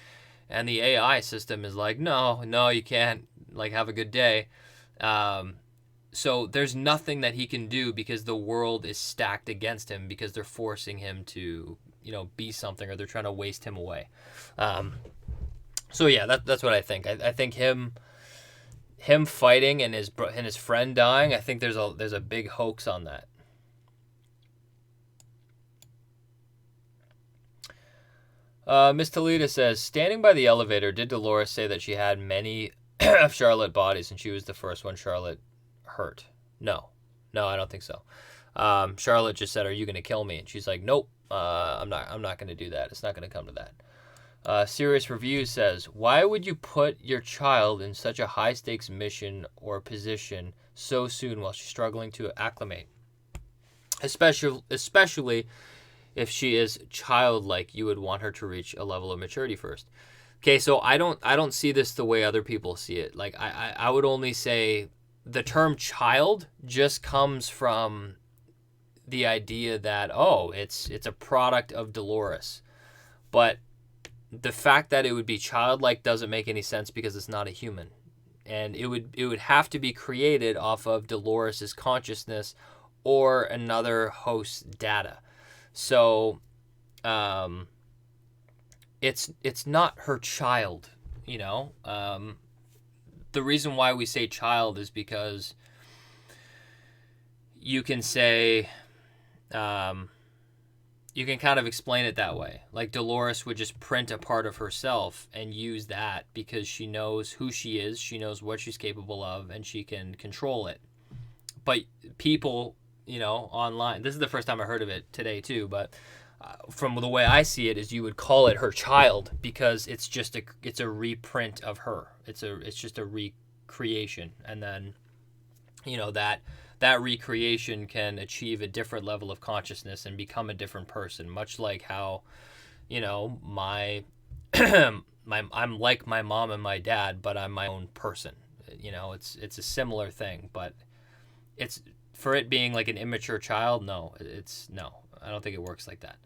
And the AI system is like, no, you can't. Like, have a good day. So there's nothing that he can do because the world is stacked against him because they're forcing him to, be something, or they're trying to waste him away. So yeah, that's what I think. I think him fighting and his friend dying, I think there's a big hoax on that. Miss Toledo says, standing by the elevator, did Dolores say that she had many of Charlotte bodies and she was the first one Charlotte hurt? No, I don't think so. Charlotte just said, are you going to kill me? And she's like, nope, I'm not going to do that. It's not going to come to that. Serious Review says, why would you put your child in such a high stakes mission or position so soon while she's struggling to acclimate? Especially if she is childlike, you would want her to reach a level of maturity first. Okay, so I don't see this the way other people see it. Like I would only say the term child just comes from the idea that, it's a product of Dolores. But the fact that it would be childlike doesn't make any sense because it's not a human. And it would have to be created off of Dolores' consciousness or another host's data. So it's not her child, The reason why we say child is because you can say, you can kind of explain it that way. Like Dolores would just print a part of herself and use that because she knows who she is, she knows what she's capable of, and she can control it. But people, online, this is the first time I heard of it today too, but from the way I see it is you would call it her child because it's a reprint of her. It's just a recreation. And then, that recreation can achieve a different level of consciousness and become a different person, much like how, I'm like my mom and my dad, but I'm my own person. It's a similar thing, but it's for it being like an immature child. No, I don't think it works like that.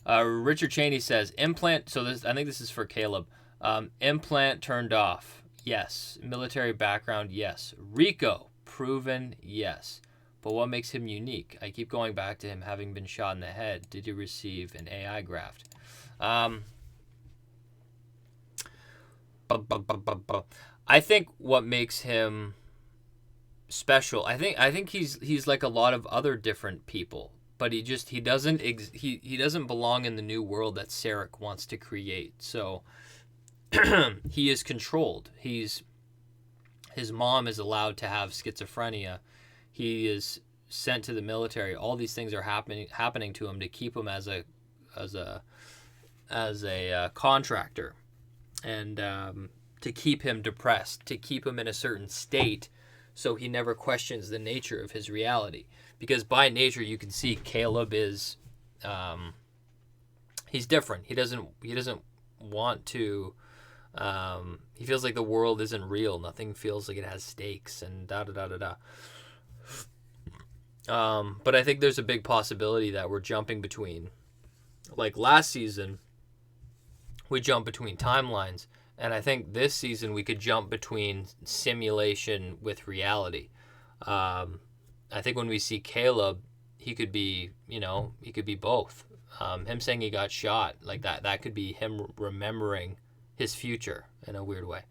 Richard Cheney says implant. So I think this is for Caleb. Implant turned off. Yes. Military background. Yes. Rico proven. Yes. But what makes him unique? I keep going back to him having been shot in the head. Did he receive an AI graft? I think what makes him special, I think he's like a lot of other different people, but he doesn't belong in the new world that Sarek wants to create. So he is controlled. His mom is allowed to have schizophrenia. He is sent to the military. All these things are happening to him to keep him as a contractor, and to keep him depressed, to keep him in a certain state, so he never questions the nature of his reality. Because by nature, you can see Caleb is, he's different. He doesn't want to. He feels like the world isn't real. Nothing feels like it has stakes, and da da da da da. But I think there's a big possibility that we're jumping between, like last season, we jumped between timelines. And I think this season we could jump between simulation with reality. I think when we see Caleb, he could be both. Him saying he got shot, like that could be him remembering his future in a weird way.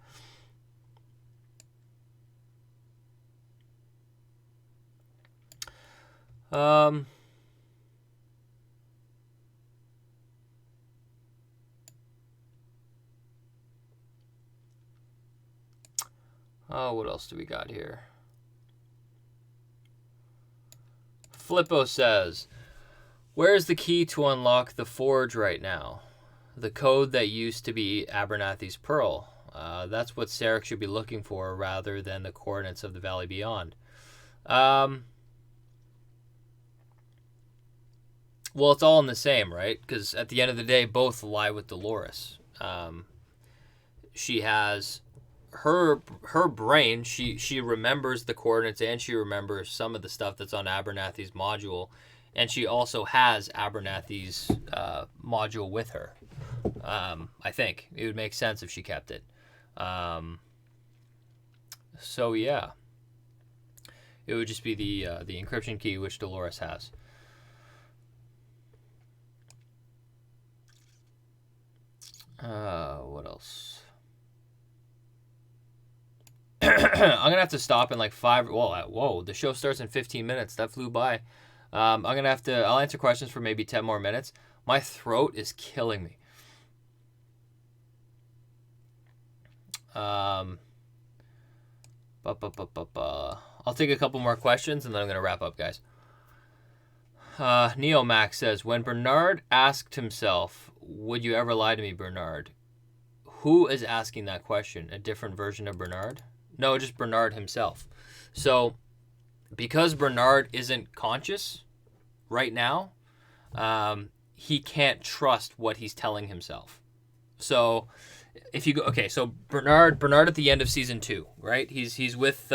What else do we got here? Flippo says, where is the key to unlock the forge right now? The code that used to be Abernathy's Pearl. That's what Sarek should be looking for rather than the coordinates of the Valley Beyond. Well, it's all in the same, right? Because at the end of the day, both lie with Dolores. She has her brain. She remembers the coordinates, and she remembers some of the stuff that's on Abernathy's module, and she also has Abernathy's module with her. I think it would make sense if she kept it. So yeah, it would just be the encryption key which Dolores has. What else? I'm gonna have to stop in like 5. Whoa! The show starts in 15 minutes. That flew by. I'm gonna have to. I'll answer questions for maybe 10 more minutes. My throat is killing me. I'll take a couple more questions and then I'm gonna wrap up, guys. Neomax says, when Bernard asked himself, "Would you ever lie to me, Bernard?" Who is asking that question? A different version of Bernard? No, just Bernard himself. So, because Bernard isn't conscious right now, he can't trust what he's telling himself. So, if you go, okay, so Bernard at the end of season 2, right? He's with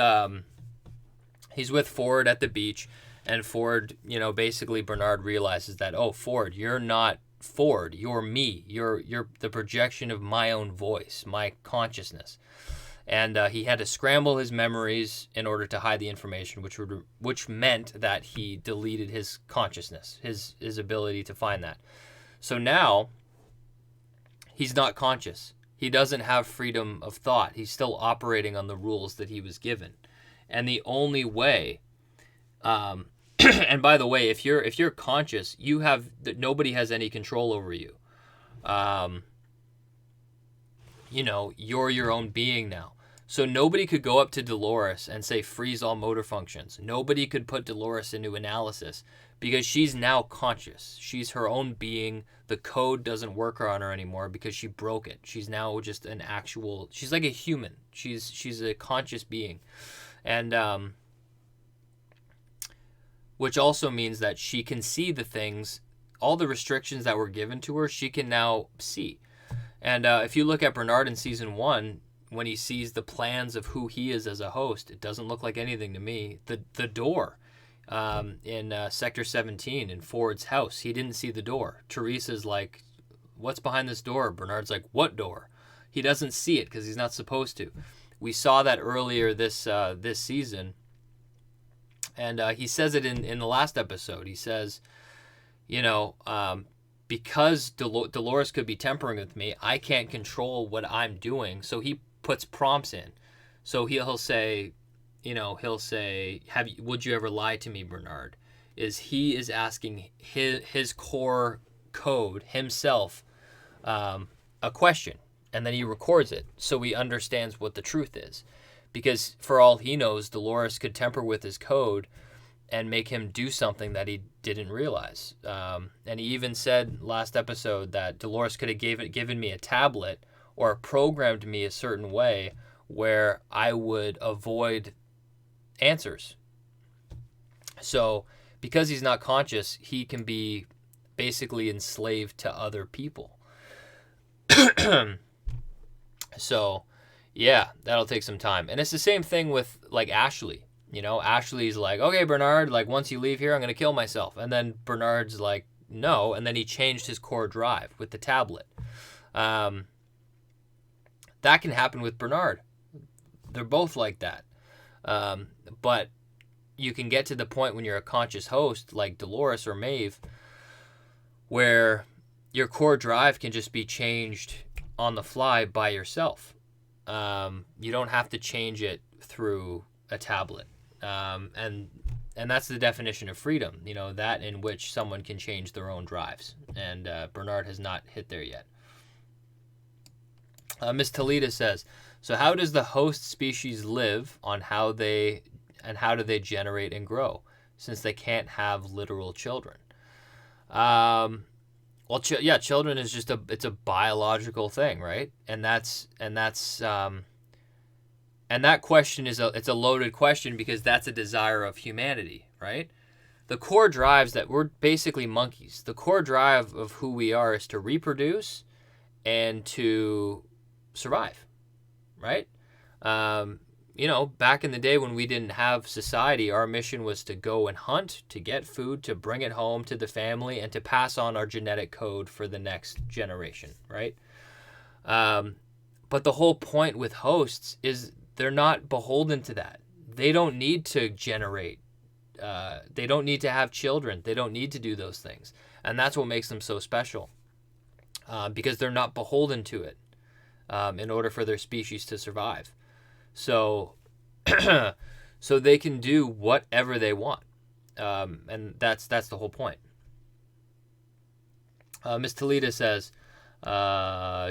Ford at the beach, and Ford, basically Bernard realizes that, oh, Ford, you're not Ford, you're me, you're the projection of my own voice, my consciousness. And he had to scramble his memories in order to hide the information, which meant that he deleted his consciousness, his ability to find that. So now he's not conscious. He doesn't have freedom of thought. He's still operating on the rules that he was given. And the only way, and by the way, if you're conscious, nobody has any control over you. You're your own being now. So nobody could go up to Dolores and say, freeze all motor functions. Nobody could put Dolores into analysis because she's now conscious. She's her own being. The code doesn't work on her anymore because she broke it. She's now just she's like a human. She's a conscious being. And, which also means that she can see the things, all the restrictions that were given to her, she can now see. And if you look at Bernard in season 1, when he sees the plans of who he is as a host, it doesn't look like anything to me. The door in Sector 17 in Ford's house, he didn't see the door. Teresa's like, what's behind this door? Bernard's like, what door? He doesn't see it because he's not supposed to. We saw that earlier this season. And he says it in the last episode. He says, because Dolores could be tempering with me, I can't control what I'm doing. So he puts prompts in. So he'll say, would you ever lie to me, Bernard? He is asking his core code himself a question, and then he records it so he understands what the truth is. Because for all he knows, Dolores could temper with his code and make him do something that he didn't realize. And he even said last episode that Dolores could have given me a tablet or programmed me a certain way where I would avoid answers. So because he's not conscious, he can be basically enslaved to other people. So yeah, that'll take some time. And it's the same thing with like Ashley. Ashley's like, okay, Bernard, like once you leave here, I'm going to kill myself. And then Bernard's like, no. And then he changed his core drive with the tablet. That can happen with Bernard. They're both like that. But you can get to the point when you're a conscious host like Dolores or Maeve where your core drive can just be changed on the fly by yourself. You don't have to change it through a tablet. And that's the definition of freedom, that in which someone can change their own drives. And Bernard has not hit there yet. Miss Talita says, so how does the host species live on how do they generate and grow since they can't have literal children? Children is just it's a biological thing, right? And that question it's a loaded question because that's a desire of humanity, right? The core drives that we're basically monkeys. The core drive of who we are is to reproduce and to survive, right? Back in the day when we didn't have society, our mission was to go and hunt, to get food, to bring it home to the family, and to pass on our genetic code for the next generation, right? But the whole point with hosts is they're not beholden to that. They don't need to generate. They don't need to have children. They don't need to do those things. And that's what makes them so special, because they're not beholden to it in order for their species to survive. So so they can do whatever they want. And that's the whole point. Ms. Talita says,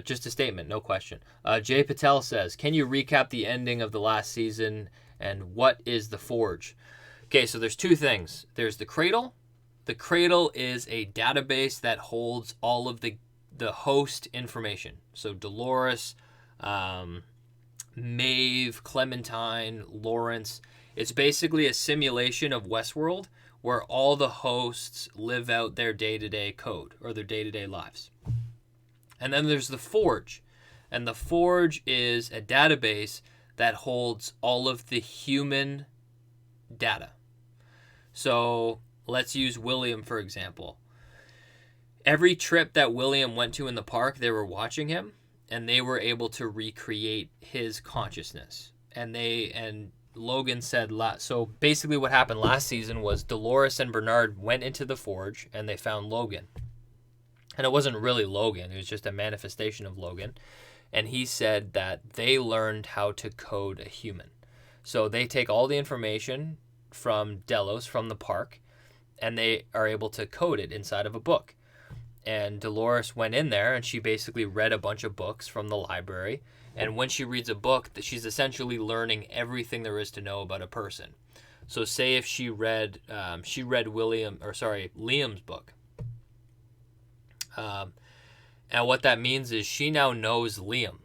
just a statement, no question. Jay Patel says, can you recap the ending of the last season and what is the Forge? Okay, so there's two things. There's the Cradle. The Cradle is a database that holds all of the host information. So Dolores, Maeve, Clementine, Lawrence. It's basically a simulation of Westworld where all the hosts live out their day-to-day code or their day-to-day lives. And then there's the Forge. And the Forge is a database that holds all of the human data. So let's use William, for example. Every trip that William went to in the park, they were watching him, and they were able to recreate his consciousness. And Logan said, so basically what happened last season was Dolores and Bernard went into the Forge, and they found Logan. And it wasn't really Logan. It was just a manifestation of Logan. And he said that they learned how to code a human. So they take all the information from Delos, from the park, and they are able to code it inside of a book. And Dolores went in there and she basically read a bunch of books from the library. And when she reads a book, she's essentially learning everything there is to know about a person. So say if she read Liam's book. And what that means is she now knows Liam.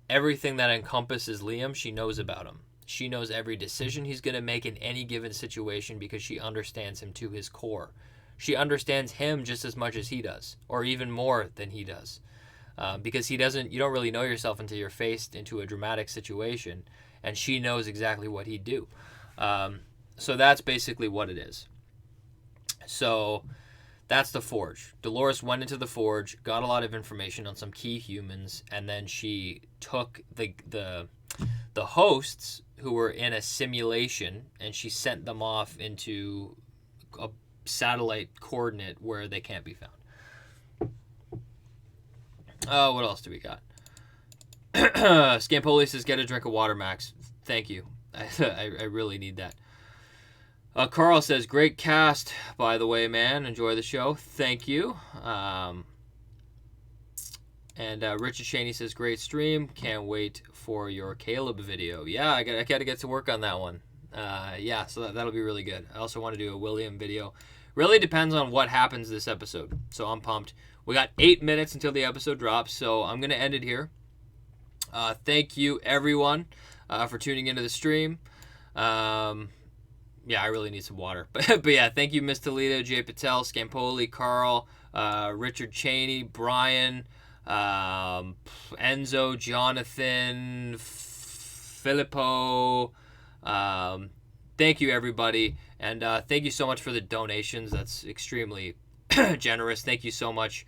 Everything that encompasses Liam, she knows about him. She knows every decision he's going to make in any given situation because she understands him to his core. She understands him just as much as he does, or even more than he does. Because you don't really know yourself until you're faced into a dramatic situation, and she knows exactly what he'd do. So that's basically what it is. So that's the Forge. Dolores went into the Forge, got a lot of information on some key humans, and then she took the hosts who were in a simulation, and she sent them off into a satellite coordinate where they can't be found. What else do we got? Scampoli says, get a drink of water, Max. Thank you. I really need that. Carl says, great cast, by the way, man. Enjoy the show. Thank you. And Richard Cheney says, great stream. Can't wait for your Caleb video. Yeah, I got to get to work on that one. So that'll be really good. I also want to do a William video. Really depends on what happens this episode. So I'm pumped. We got 8 minutes until the episode drops, so I'm going to end it here. Thank you, everyone, for tuning into the stream. I really need some water. But yeah, thank you, Miss Toledo, Jay Patel, Scampoli, Carl, Richard Cheney, Brian, Enzo, Jonathan, Filippo. Thank you, everybody. And thank you so much for the donations. That's extremely generous. Thank you so much.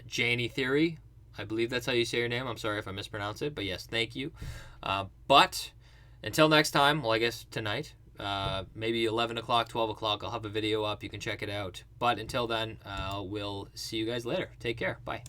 Janie Theory, I believe that's how you say your name. I'm sorry if I mispronounce it. But yes, thank you. But until next time, well, I guess tonight, maybe 11 o'clock, 12 o'clock, I'll have a video up. You can check it out. But until then, we'll see you guys later. Take care. Bye.